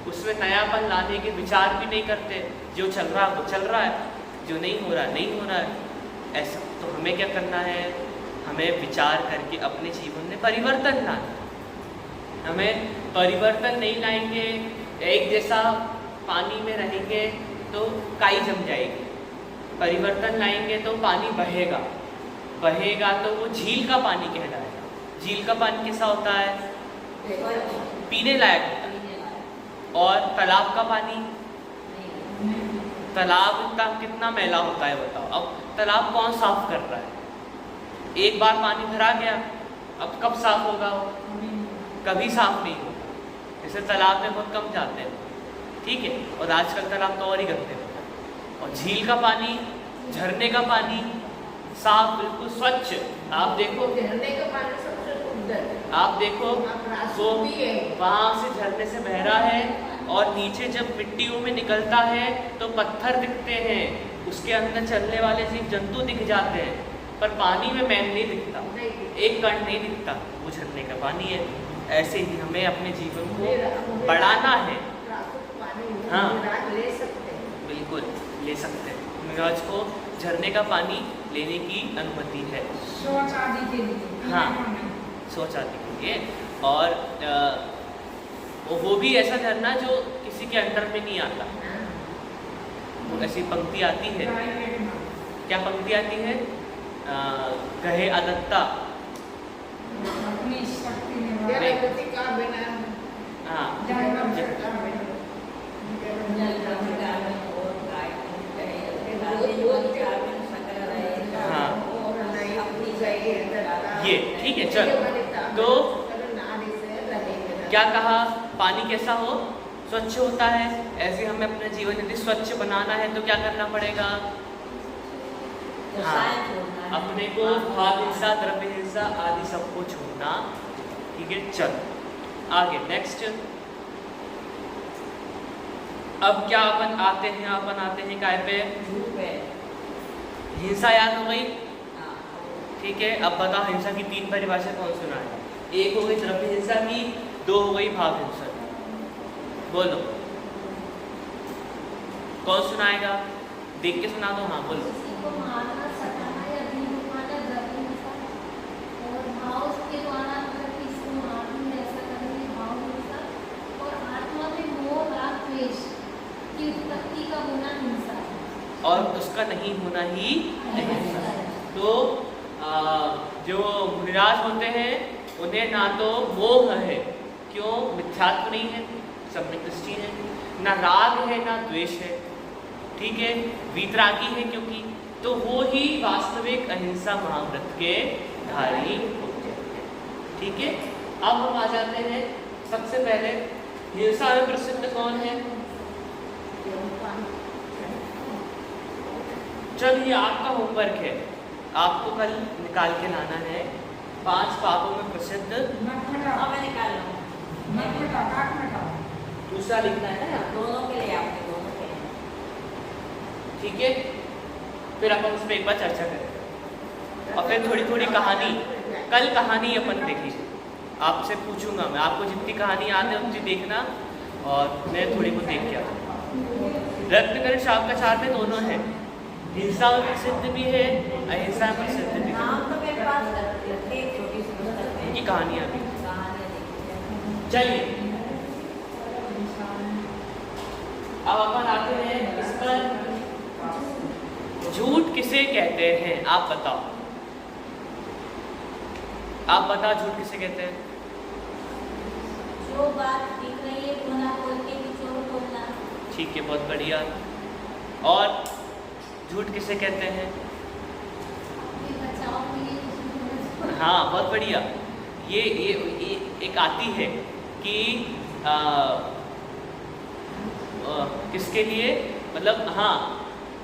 उसमें नयापन लाने के विचार भी नहीं करते। जो चल रहा है वो चल रहा है, जो नहीं हो रहा नहीं हो रहा है। ऐसा तो हमें क्या करना है? हमें विचार करके अपने जीवन में परिवर्तन लाना है। हमें परिवर्तन नहीं लाएंगे, एक जैसा पानी में रहेंगे तो काई जम जाएगी। परिवर्तन लाएंगे तो पानी बहेगा, बहेगा तो वो झील का पानी कहलाएगा। झील का पानी कैसा होता है? पीने लायक होता है। और तालाब का पानी, तालाब का कितना मैला होता है बताओ। अब तालाब कौन साफ कर रहा है? एक बार पानी भरा गया, अब कब साफ होगा वो? कभी साफ नहीं होगा। जैसे तालाब में बहुत कम जाते हैं, ठीक है, और आजकल तालाब तो और ही गंदे होता है। और झील का पानी, झरने का पानी साफ, बिल्कुल स्वच्छ। आप देखो झरने का पानी सबसे सुंदर, आप देखो वो वहाँ से झरने से बह रहा है, और नीचे जब मिट्टियों में निकलता है तो पत्थर दिखते हैं, उसके अंदर चलने वाले जीव जंतु दिख जाते हैं, पर पानी में मैल नहीं दिखता, एक कण नहीं दिखता। वो झरने का पानी है। ऐसे ही हमें अपने जीवन को बढ़ाना है। हाँ, ले सकते हैं, बिल्कुल ले सकते हैं। मिराज को झरने का पानी लेने की अनुमति है, शौच आदि के लिए। हाँ, सोच आदि के लिए। और वो भी ऐसा झरना जो किसी के अंडर में नहीं आता। तो ऐसी पंक्ति आती है, क्या पंक्ति आती है? कहे अदत्ता, अपनी शक्ति में हाँ, ये ठीक है। चलो, तो क्या कहा? पानी कैसा हो? स्वच्छ होता है। ऐसे हमें अपना जीवन यदि स्वच्छ बनाना है तो क्या करना पड़ेगा? हाँ, अपने को भाव हिंसा, द्रव्य हिंसा आदि सबको छोड़ना। ठीक है, चलो आगे नेक्स्ट। अब क्या अपन आते हैं काय पे? हिंसा याद हो गई? ठीक है, अब बताओ हिंसा की 3 परिभाषा कौन सुनाए? 1 हो गई द्रव्य हिंसा की, 2 हो गई भाव हिंसा की। बोलो कौन सुनाएगा? देख के सुना दो। हाँ बोलो। किसी को मारना, सताना या दीन दुखाना द्रव्य हिंसा है। और भाव के द्वारा मतलब कि इसको मारना ऐसा करने भाव हिंसा। और आत्मा में मोह राग द्वेष की उत्पत्ति का होना हिंसा है। और उसका नहीं होना ही अहिंसा है। तो जो मुनिराज होते हैं उन्हें ना तो मोह है, क्यों? मिथ्यात्व नहीं है, सम्यक दृष्टि है, ना राग है ना द्वेष है, ठीक है, वीतरागी है क्योंकि, तो वो ही वास्तविक अहिंसा महाव्रत के धारी होते हैं। ठीक है, अब हम आ जाते हैं सबसे पहले हिंसा में प्रसिद्ध कौन है? चलिए आपका होमवर्क है, आपको कल निकाल के लाना है 5 पापों में प्रसिद्ध। मत हटाओ, मैं निकाल लूँ। मत हटाओ, काट हटाओ। दूसरा लिखना है ना, दोनों के लिए आपके दोनों के लिए। ठीक है, फिर अपन उस पर एक बार चर्चा करेंगे और फिर थोड़ी थोड़ी कहानी, कल कहानी अपन देखेंगे। आपसे पूछूंगा मैं, आपको जितनी कहानी याद है उतनी देखना और मैं थोड़ी बहुत देख के आता। रत्नकर शावकाचार में दोनों है, हिंसा में प्रसिद्ध भी है, अहिंसा में प्रसिद्ध भी है। नाम तो मेरे पास रखते हैं, छोटी सी पुस्तक में। ये कहानियाँ भी। कहानियाँ देखी। चलिए अब अपन आते हैं इस पर, झूठ किसे कहते हैं? आप बताओ, आप बताओ झूठ किसे कहते हैं? जो बात दिख रही है वो ना बोल के कुछ और बोलना। ठीक है, बहुत बढ़िया। और झूठ किसे कहते हैं? ये बचाओ के लिए कुछ बोलना। हाँ बहुत बढ़िया। ये एक आती है कि किसके लिए, मतलब हाँ,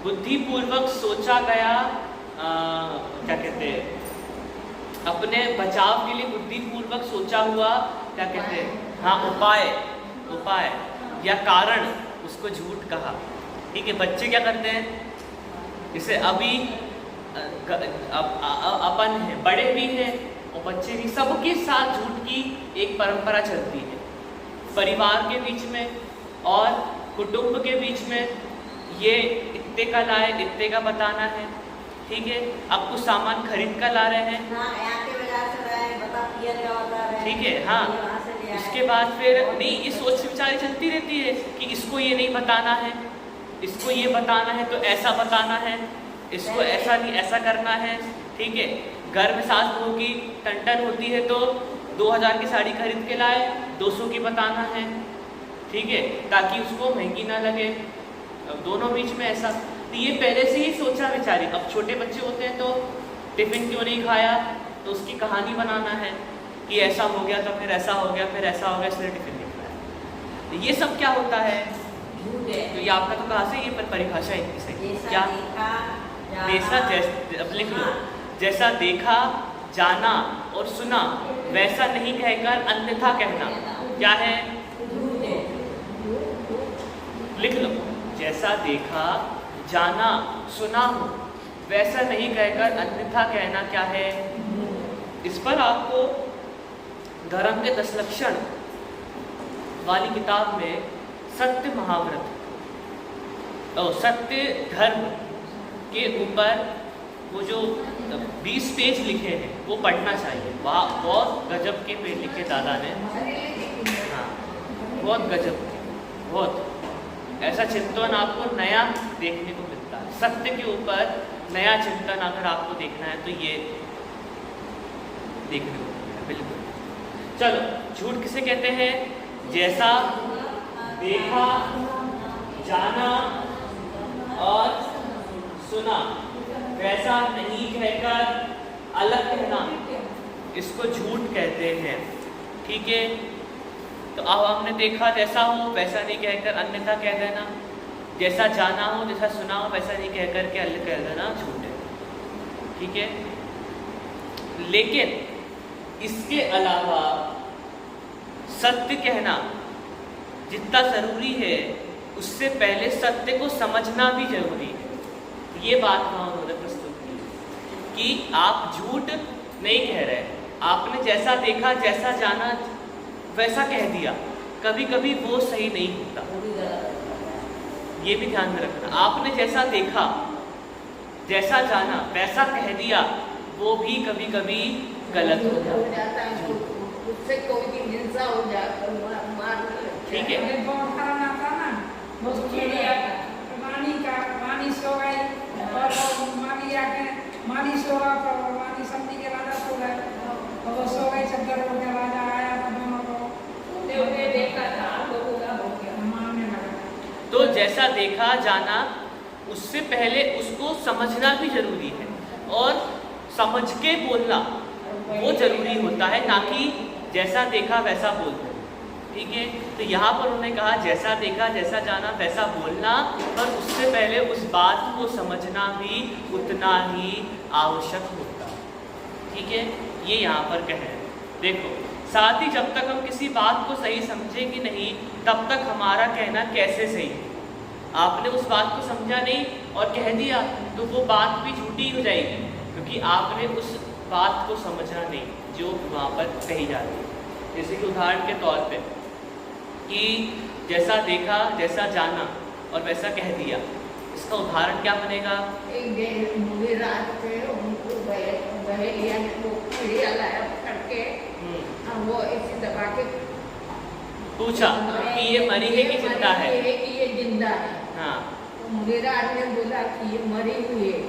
बुद्धिपूर्वक सोचा गया, क्या कहते हैं, अपने बचाव के लिए बुद्धिपूर्वक सोचा हुआ, क्या कहते हैं, हाँ उपाय या कारण, उसको झूठ कहा। ठीक है, बच्चे क्या करते हैं, जैसे अभी अपन है, बड़े भी हैं और बच्चे भी, सबके साथ झूठ की एक परंपरा चलती है, परिवार के बीच में और कुटुंब के बीच में। ये इतने का लाए, इतने का बताना है, ठीक है। अब कुछ सामान खरीद कर ला रहे हैं, हाँ, यहाँ के बाजार से लाए, बता पियर का बता रहे हैं। ठीक है, हाँ। ये वहाँ से ले आए। उसके बाद फिर नहीं, ये सोच विचार चलती रहती है कि इसको ये नहीं बताना है, इसको ये बताना है तो ऐसा बताना है, इसको ऐसा नहीं ऐसा करना है, ठीक है। घर में सास बहू की टन होती है तो 2000 की साड़ी खरीद के लाए, 200 की बताना है, ठीक है, ताकि उसको महंगी ना लगे। अब दोनों बीच में ऐसा, तो ये पहले से ही सोचा विचारी। अब छोटे बच्चे होते हैं तो टिफिन क्यों नहीं खाया, तो उसकी कहानी बनाना है कि ऐसा हो गया तो फिर ऐसा हो गया, फिर ऐसा हो गया, इसलिए टिफिन नहीं खाया। तो ये सब क्या होता है, झूठ है। तो ये आपका तो कहाँ से ये परिभाषा है इनकी से जैसा क्या, देखा, जैसा अब लिख लो, जैसा देखा, जाना और सुना वैसा नहीं कहकर अन्यथा कहना क्या है, झूठ है। लिख लो, जैसा देखा, जाना, सुना हो वैसा नहीं कहकर अन्यथा कहना क्या है। इस पर आपको धर्म के 10 लक्षण वाली किताब में सत्य महाव्रत, सत्य धर्म के ऊपर वो जो 20 पेज लिखे हैं वो पढ़ना चाहिए। वहाँ बहुत गजब के पेज लिखे दादा ने, हाँ बहुत गजब के, बहुत ऐसा चिंतन आपको नया देखने को मिलता है। सत्य के ऊपर नया चिंतन अगर आपको देखना है तो ये देखने को मिलता है, बिल्कुल। चलो, झूठ किसे कहते हैं, जैसा देखा, जाना और सुना वैसा नहीं कहकर अलग कहना, इसको झूठ कहते हैं, ठीक है। तो अब हमने देखा जैसा हो वैसा नहीं कहकर अन्यथा कह देना, जैसा जाना हो जैसा सुना हो वैसा नहीं कहकर के अलग कह देना झूठ है, ठीक है। लेकिन इसके अलावा सत्य कहना जितना ज़रूरी है उससे पहले सत्य को समझना भी जरूरी है। ये बात वहाँ उन्होंने प्रस्तुत कि आप झूठ नहीं कह रहे, आपने जैसा देखा जैसा जाना वैसा कह दिया, कभी कभी वो सही नहीं होता, ये भी ध्यान में रखना। आपने जैसा देखा जैसा जाना वैसा कह दिया, वो भी कभी कभी गलत हो जाता है, उससे कोई भी हिंसा हो जाता है, ठीक है। एक बहुत खराब आता ना, वो चिड़िया मानी सो गई और मानी आके मानी सो गया, तो मानी समझी के राजा सो गए, तो वो सो गई, चद्दर ओढ़ के राजा आया तो दोनों को देखा था लोगों का हो गया। मारने लगा। तो जैसा देखा जाना, उससे पहले उसको समझना भी जरूरी है, और समझ के बोलना वो जरूरी होता है, ना कि जैसा देखा वैसा बोलना, ठीक है। तो यहाँ पर उन्होंने कहा जैसा देखा जैसा जाना वैसा बोलना, पर उससे पहले उस बात को समझना भी उतना ही आवश्यक होता है, ठीक है। ये यहाँ पर कह रहे हैं। देखो, साथ ही जब तक हम किसी बात को सही समझेंगे नहीं, तब तक हमारा कहना कैसे सही है। आपने उस बात को समझा नहीं और कह दिया, तो वो बात भी झूठी हो जाएगी, क्योंकि आपने उस बात को समझना नहीं जो वहाँ पर कही जा रही है। जैसे कि उदाहरण के तौर पे कि जैसा देखा जैसा जाना और वैसा कह दिया, इसका उदाहरण क्या बनेगा? एक मूवी रात पे उनको बहेलिया ने वो चिड़िया लाया करके, वो ऐसे दबा के पूछा कि ये मरी है कि जिंदा है? कि ये जिंदा है। हाँ, तो मुनीराज ने बोला कि ये मरी हुई है,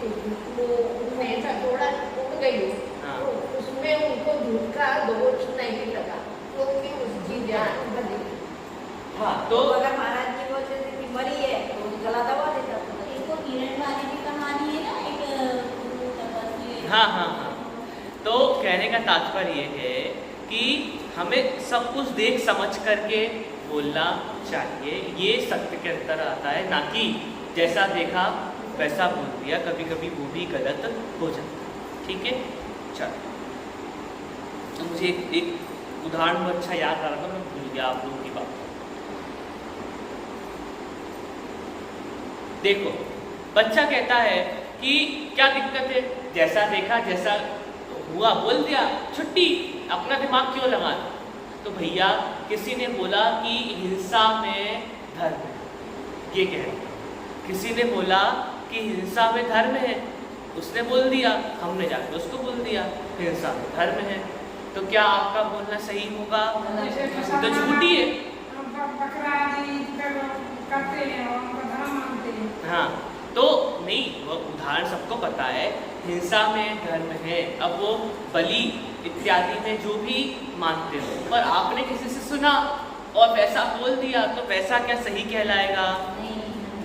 तो उसने ऐसा थोड़ा उड़ गई, हाँ। तो उसमें उनको झूठ का दोष नहीं लगा, क्योंकि उसकी जान बनी। हाँ, तो अगर महाराज जी बोलते थे कि मरी है तो गला दबा देता था। इनको किरण वाली की कहानी है ना, एक तपस्वी। हाँ हाँ हाँ, तो कहने का तात्पर्य ये है कि हमें सब कुछ देख समझ करके बोलना चाहिए, ये सत्य के अंतर आता है, ना कि जैसा देखा वैसा बोल दिया, कभी कभी वो भी गलत हो जाता है, ठीक है। चलो, तो मुझे एक उदाहरण वो अच्छा याद आ रहा था, मैं भूल गया आप लोगों की बात। देखो, बच्चा कहता है कि क्या दिक्कत है, जैसा देखा जैसा हुआ बोल दिया, छुट्टी, अपना दिमाग क्यों लगाना। तो भैया किसी ने बोला कि हिंसा में धर्म है, ये कह रहे, किसी ने बोला कि हिंसा में धर्म है, उसने बोल दिया, हमने जाकर उसको बोल दिया हिंसा में धर्म है, तो क्या आपका बोलना सही होगा? तो झूठी है। बकरा आदि करते हैं और उनका धर्म मानते हैं। हाँ, तो नहीं, वो उदाहरण सबको पता है, हिंसा में धर्म है। अब वो बलि इत्यादि में जो भी मानते हो, पर आपने किसी से सुना और वैसा बोल दिया, तो वैसा क्या सही कहलाएगा?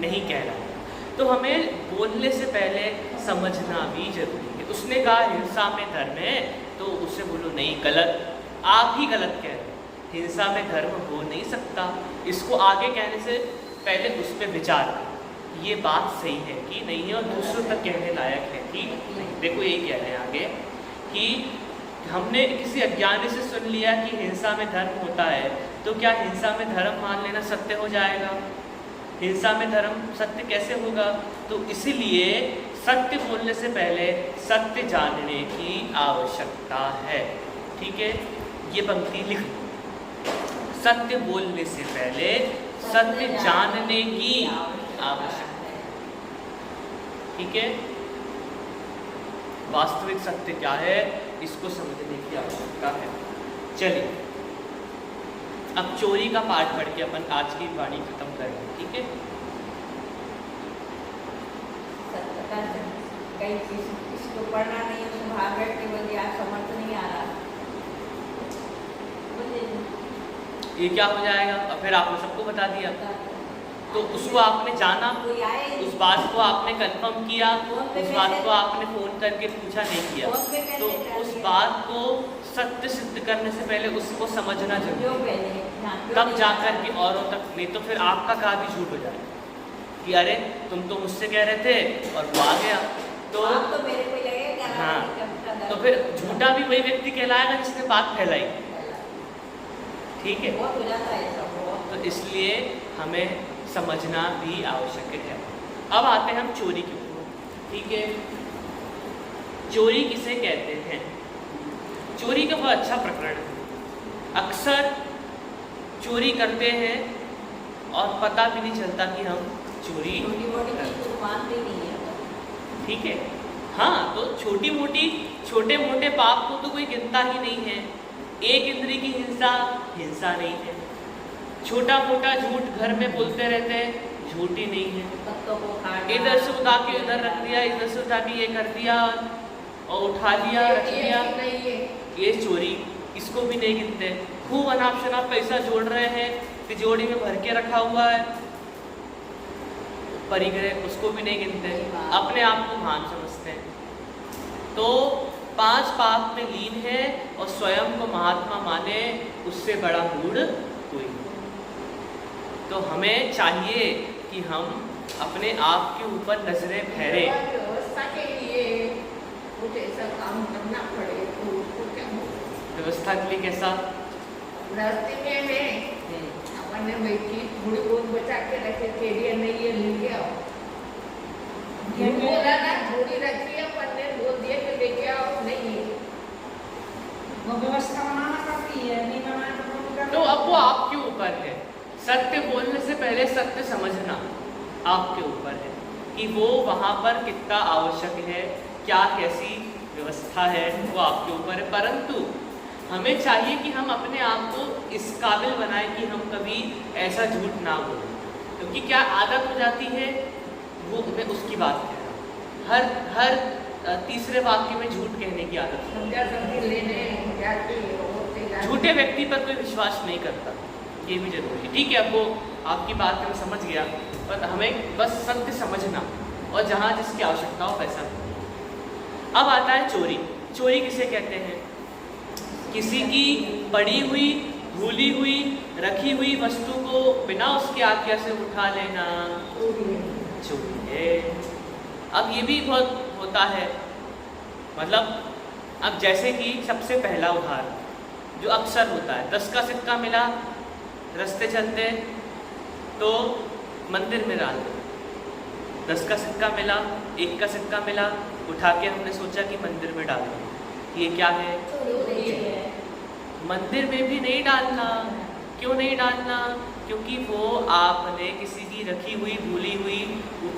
नहीं कहलाएगा। तो हमें बोलने से पहले समझना भी जरूरी है। उसने कहा हिंसा में धर्म है, तो उससे बोलो नहीं, गलत, आप ही गलत कह रहे हैं, हिंसा में धर्म हो नहीं सकता। इसको आगे कहने से पहले उस पर विचार करें, ये बात सही है कि नहीं है, और दूसरों तक कहने लायक है कि नहीं। देखो, यही कह रहे हैं आगे कि हमने किसी अज्ञानी से सुन लिया कि हिंसा में धर्म होता है, तो क्या हिंसा में धर्म मान लेना सत्य हो जाएगा? हिंसा में धर्म सत्य कैसे होगा? तो इसीलिए सत्य बोलने से पहले सत्य जानने की आवश्यकता है, ठीक है। ये पंक्ति लिख लो, सत्य बोलने से पहले सत्य जानने की आवश्यकता है, ठीक है। वास्तविक सत्य क्या है, इसको समझने की आवश्यकता है। चलिए, अब चोरी का पाठ पढ़ के अपन आज की वाणी खत्म करेंगे, ठीक है। कई चीज किसी को पढ़ना नहीं है, उसमें भाग बैठ के बोलिए आप समझ नहीं आ रहा, ये क्या हो जाएगा? और फिर आपने सबको बता दिया, तो उसको आपने जाना, कोई आए उस बात को आपने कंफर्म किया, फोन पे उस बात कैसे- को आपने फोन करके पूछा नहीं किया, फोन पे कैसे तो कर उस दिया? बात को सत्य सिद्ध करने से पहले उसको समझना जो जरूरी है, पहले हाँ, जो तब नहीं जा आता। कर के औरों तक। नहीं तो फिर आपका कहा भी झूठ हो जाएगा कि अरे तुम तो मुझसे कह रहे थे और वो आ गया, तो आप तो मेरे को लगेगा हाँ, तो फिर झूठा भी वही व्यक्ति कहलाएगा जिसने बात फैलाई, ठीक है। बहुत हो जाता है सब बहुत। तो इसलिए हमें समझना भी आवश्यक है। अब आते हैं हम चोरी के ऊपर, ठीक है। चोरी किसे कहते हैं? चोरी का बहुत अच्छा प्रकरण है। अक्सर चोरी करते हैं और पता भी नहीं चलता कि हम चोरी छोटी मोटी चीज तो मानते नहीं है। ठीक है। हाँ, तो छोटी मोटी छोटे मोटे पाप को तो कोई गिनता ही नहीं है। एक इंद्री की हिंसा हिंसा नहीं है। छोटा मोटा झूठ घर में बोलते रहते हैं, झूठ ही नहीं है। पत्तों को काटना, इधर से उठा के इधर रख दिया, इधर से उठा के ये कर दिया और उठा लिया रख दिया, नहीं है। ये चोरी, इसको भी नहीं गिनते। खूब अनाप शनाप पैसा जोड़ रहे हैं, तिजोरी में भर के रखा हुआ है, परिग्रह, उसको भी नहीं गिनते, अपने आप को महान समझते हैं। तो 5 पाप में लीन है और स्वयं को महात्मा माने, उससे बड़ा मूढ़ कोई नहीं। तो हमें चाहिए कि हम अपने आप के ऊपर नजरें फेरे। व्यवस्था के लिए कुछ ऐसा काम करना पड़े तो उसको क्या बोलते? व्यवस्था के लिए कैसा? रास्ते में है अपन ने बैठी थोड़ी बहुत बचा के रखे, केरिया नहीं है, ले गया ये बोला ना, थोड़ी रखी है, अपन ने बोल दिया कि लेके आओ, नहीं है। वो व्यवस्था बनाना पड़ती है, नहीं बनाना तो कोई कर। तो अब वो आपके ऊपर है। सत्य बोलने से पहले सत्य समझना आपके ऊपर है कि वो वहाँ पर कितना आवश्यक है, क्या कैसी व्यवस्था है, वो आपके ऊपर है। परंतु हमें चाहिए कि हम अपने आप को इस काबिल बनाएं कि हम कभी ऐसा झूठ ना बोलें, क्योंकि क्या आदत हो जाती है, वो मैं उसकी बात कह रहा हूँ। हर तीसरे वाक्य में झूठ कहने की आदत है। समझा समझी लेने जाके होते झूठे व्यक्ति पर कोई विश्वास नहीं करता, ये भी जरूरी है। ठीक है, अब वो आपकी बात मैं समझ गया, पर हमें बस सत्य समझना और जहाँ जिसकी आवश्यकता हो वैसा। अब आता है चोरी। चोरी किसे कहते हैं? किसी की पड़ी हुई, भूली हुई, रखी हुई वस्तु को बिना उसकी आज्ञा से उठा लेना चोरी है। अब ये भी बहुत होता है, मतलब अब जैसे कि सबसे पहला उदाहरण जो अक्सर होता है, 10 का सिक्का मिला रास्ते चलते तो मंदिर में डाल दो। 10 का सिक्का मिला, 1 का सिक्का मिला, उठा के हमने सोचा कि मंदिर में डाल दो। ये क्या है? मंदिर में भी नहीं डालना। क्यों नहीं डालना? क्योंकि वो आपने किसी की रखी हुई, भूली हुई,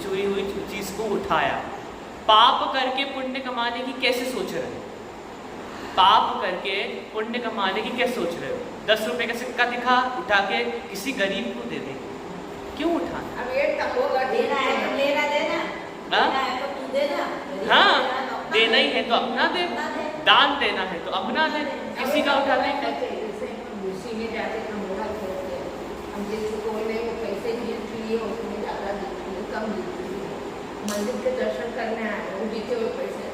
चुरी हुई चीज़ को उठाया। पाप करके पुण्य कमाने की कैसे सोच रहे हो? पाप करके पुण्य कमाने की कैसे सोच रहे हो? 10 रुपए का सिक्का दिखा, उठा के किसी गरीब को दे देंगे, क्यों उठाना? अब ये टपोगा देना है तो लेना देना, हाँ? देना है तो तू देना, हाँ, देना ही है तो अपना दे, दान देना है तो अपना दे, किसी का उठा लेंगे। जैसे उसी में जाके कमोड़ा खेलते हैं, हम जैसे कोई नहीं वो पैसे जीत लिए, उसमें ज़्यादा जीती है, कम जीती है, मंदिर के दर्शन करने आए वो जीते हुए पैसे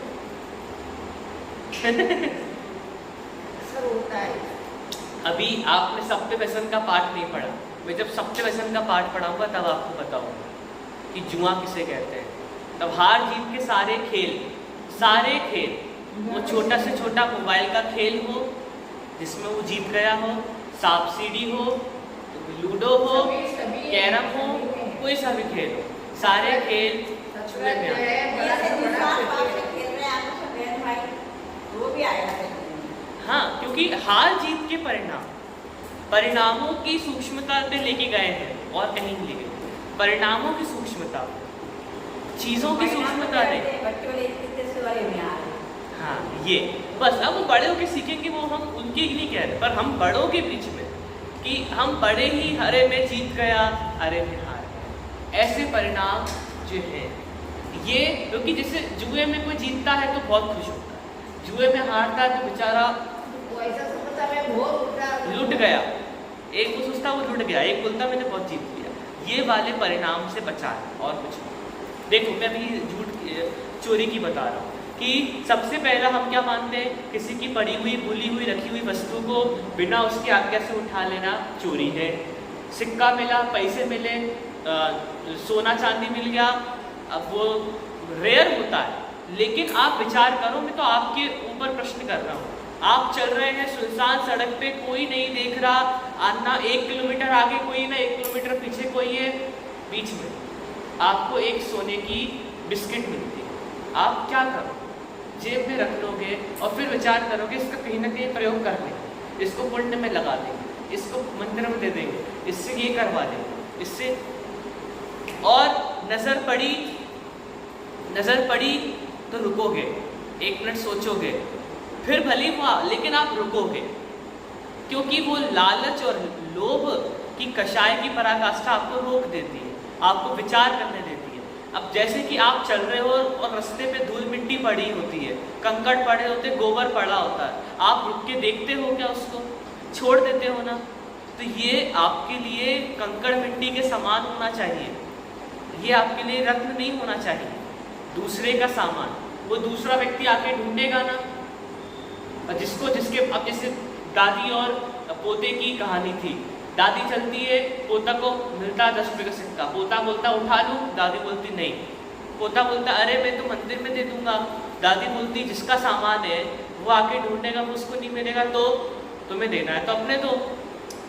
असर होता है। अभी आपने सप्त व्यसन का पाठ नहीं पढ़ा। मैं जब सप्त व्यसन का पाठ पढ़ाऊंगा तब आपको बताऊंगा कि जुआ किसे कहते हैं। तब हार जीत के सारे खेल, वो छोटा से छोटा मोबाइल का खेल हो जिसमें वो जीत गया हो, सांप सीढ़ी हो, लूडो हो, कैरम हो, कोई सा भी खेल हो, सारे खेल जुए में आते हैं। ऐसे विश्वास भाव से खेल रहे हैं आपको सफेद भाई, वो भी आएगा। हाँ, क्योंकि हार जीत के परिणामों की सूक्ष्मता पे लेके गए हैं और कहीं नहीं ले गए। परिणामों की सूक्ष्मता, चीज़ों की सूक्ष्मता नहीं। बच्चों ने कितने सिवाय में आ रहे हैं। हाँ, ये बस अब वो बड़े होके सीखेंगे, वो हम उनके लिए कह रहे, पर हम बड़ों के बीच में कि हम बड़े ही हरे में जीत गया, अरे में हार गया, ऐसे परिणाम जो हैं ये, क्योंकि जैसे जुए में कोई जीतता है तो बहुत खुश होता है, जुए में हारता है तो बेचारा वो ऐसा समझता है बहुत लुट गया। एक को सोचता वो लुट गया, एक बोलता मैंने बहुत जीत लिया। ये वाले परिणाम से बचा है और कुछ नहीं। देखो मैं अभी चोरी की बता रहा हूँ कि सबसे पहला हम क्या मानते हैं, किसी की पड़ी हुई, भूली हुई, रखी हुई वस्तु को बिना उसकी आज्ञा से उठा लेना चोरी है। सिक्का मिला, पैसे मिले, सोना चांदी मिल गया, अब वो रेयर होता है, लेकिन आप विचार करो, मैं तो आपके ऊपर प्रश्न कर रहा हूँ। आप चल रहे हैं सुनसान सड़क पे, कोई नहीं देख रहा, आना 1 किलोमीटर आगे कोई ना, 1 किलोमीटर पीछे कोई है, बीच में आपको एक सोने की बिस्किट मिलती है, आप क्या करो? जेब में रख लोगे और फिर विचार करोगे इसका कहीं ना कहीं प्रयोग कर लेंगे, इसको पुण्य में लगा देंगे, इसको मंदिर में दे देंगे, इससे ये करवा देंगे, इससे। और नज़र पड़ी तो रुकोगे, 1 मिनट सोचोगे, फिर भले लेकिन आप रुकोगे, क्योंकि वो लालच और लोभ की कषाय की पराकाष्ठा आपको रोक देती है, आपको विचार करने देती है। अब जैसे कि आप चल रहे हो और रास्ते पे धूल मिट्टी पड़ी होती है, कंकड़ पड़े होते, गोबर पड़ा होता है, आप रुक के देखते हो क्या? उसको छोड़ देते हो ना। तो ये आपके लिए कंकड़ मिट्टी के समान होना चाहिए, ये आपके लिए रत्न नहीं होना चाहिए, दूसरे का सामान। वो दूसरा व्यक्ति आके ढूंढेगा ना, और जिसके अब जैसे दादी और पोते की कहानी थी। दादी चलती है, पोता को मिलता 10 रुपये का सिक्का, पोता बोलता उठा लूँ, दादी बोलती नहीं। पोता बोलता अरे मैं तो मंदिर में दे दूंगा, दादी बोलती जिसका सामान है वो आके ढूंढेगा, उसको नहीं मिलेगा तो तुम्हें देना है तो अपने दो।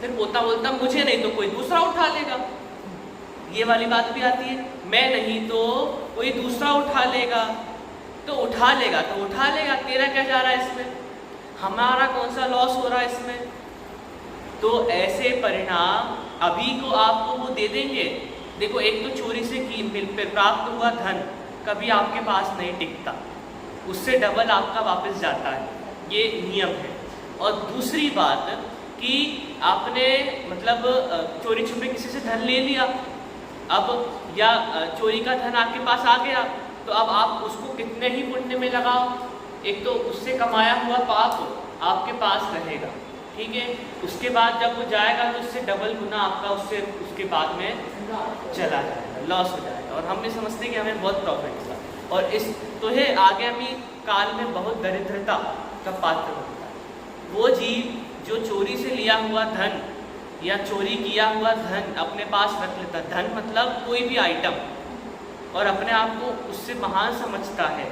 फिर पोता बोलता मुझे नहीं तो कोई दूसरा उठा लेगा। ये वाली बात भी आती है, मैं नहीं तो कोई दूसरा उठा लेगा, तो उठा लेगा तो उठा लेगा, तेरा क्या जा रहा है इसमें, हमारा कौन सा लॉस हो रहा है इसमें। तो ऐसे परिणाम अभी को आपको वो दे देंगे। देखो, एक तो चोरी से प्राप्त हुआ धन कभी आपके पास नहीं टिकता, उससे डबल आपका वापस जाता है, ये नियम है। और दूसरी बात कि आपने मतलब चोरी छुपे किसी से धन ले लिया, अब या चोरी का धन आपके पास आ गया, तो अब आप उसको कितने ही पुण्य में लगाओ, एक तो उससे कमाया हुआ पाप आपके पास रहेगा, ठीक है। उसके बाद जब वो जाएगा तो उससे डबल गुना आपका उसके बाद में चला जाएगा, लॉस हो जाएगा। और हम भी समझते हैं कि हमें बहुत प्रॉफिट हुआ, और इस तो है आगामी काल में बहुत दरिद्रता का पात्र बनता है। वो जीव जो चोरी से लिया हुआ धन या चोरी किया हुआ धन अपने पास रख लेता, धन मतलब कोई भी आइटम, और अपने आप को उससे महान समझता है,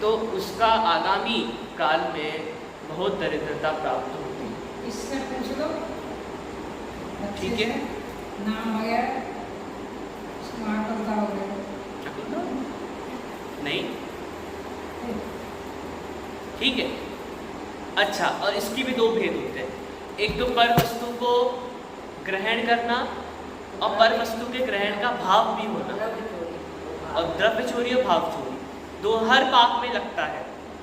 तो उसका आगामी काल में बहुत दरिद्रता प्राप्त होती है। इससे पूछ लो, ठीक है, नाम वगैरह नहीं, ठीक है। अच्छा, और इसकी भी 2 भेद होते हैं, एक तो पर वस्तु को ग्रहण करना और पर वस्तु के ग्रहण का भाव भी होना, और द्रव्य चोरी और भाव चोरी दो हर पाप में लगता है।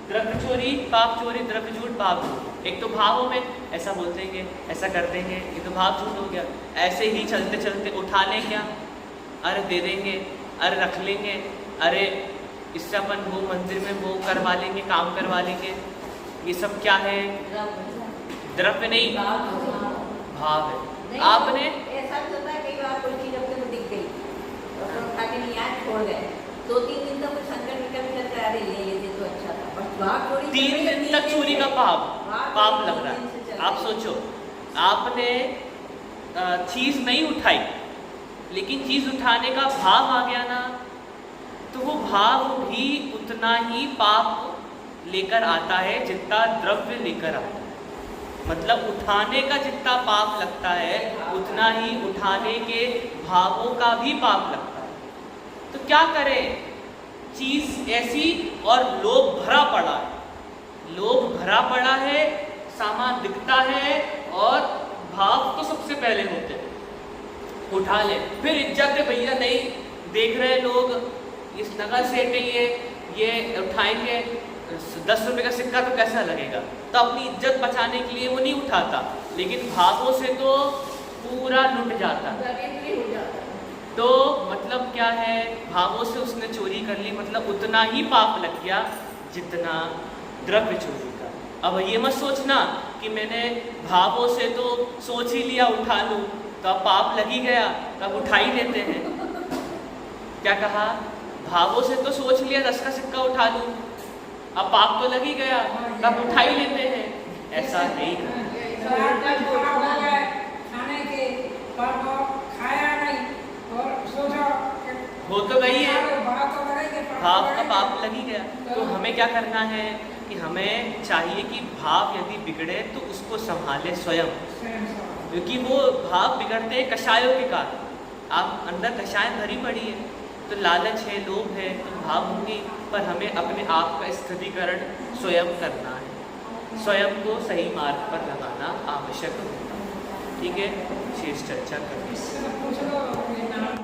द्रव्य चोरी पाप चोरी, द्रव्य झूठ भाव झूठ। एक तो भावों में ऐसा बोल देंगे, ऐसा कर देंगे, ये तो भाव झूठ हो गया। ऐसे ही चलते चलते उठा लें क्या, अरे दे देंगे, अरे रख लेंगे, अरे इससे अपन वो मंदिर में वो करवा लेंगे, काम करवा लेंगे, ये सब क्या है? द्रव्य नहीं, भाव है। आपने ऐसा भी होता है कई बार कोई चीज अपने को दिख गई और उठा के नहीं आज छोड़ गए, 2-3 दिन तक कुछ संकट निकल कर आ रही है, ये तो अच्छा था, पर भाग चोरी 3 दिन तक चोरी का पाप लग रहा है। आप सोचो, आपने चीज नहीं उठाई, लेकिन चीज उठाने का भाव आ गया ना, तो वो भाव भी उतना ही पाप लेकर आता है जितना द्रव्य लेकर आता है। मतलब उठाने का जितना पाप लगता है उतना ही उठाने के भावों का भी पाप लगता है। तो क्या करें, चीज ऐसी और लोभ भरा पड़ा है, लोभ भरा पड़ा है, सामान दिखता है और भाव तो सबसे पहले होते हैं, उठा ले, फिर इज्जत है भैया, नहीं देख रहे लोग, इस नगर सेठ है, ये उठाएंगे 10 रुपये का सिक्का तो कैसा लगेगा, तो अपनी इज्जत बचाने के लिए वो नहीं उठाता, लेकिन भावों से तो पूरा लुट जाता। तो मतलब क्या है, भावों से उसने चोरी कर ली, मतलब उतना ही पाप लग गया जितना द्रव्य चोरी का। अब ये मत सोचना कि मैंने भावों से तो सोच ही लिया उठा लूँ, तो अब पाप लग ही गया, तब उठा ही लेते हैं। क्या कहा, भावों से तो सोच लिया 10 का सिक्का उठा लूँ, अब पाप तो लग ही गया, तब उठा ही लेते हैं। ऐसा नहीं है, खाने के खाया नहीं और सोचा हो तो गई है, भाव का पाप पाप लग ही गया। तो हमें क्या करना है कि हमें चाहिए कि भाव यदि बिगड़े तो उसको संभाले स्वयं, क्योंकि वो भाव बिगड़ते हैं कषायों के कारण। आप अंदर कषाय भरी पड़ी है, तो लालच है, लोभ है, तो भाव होंगे, पर हमें अपने आप का स्थितिकरण स्वयं करना है, स्वयं को सही मार्ग पर लगाना आवश्यक होता है। ठीक है, शेष चर्चा करेंगे। पूछ लो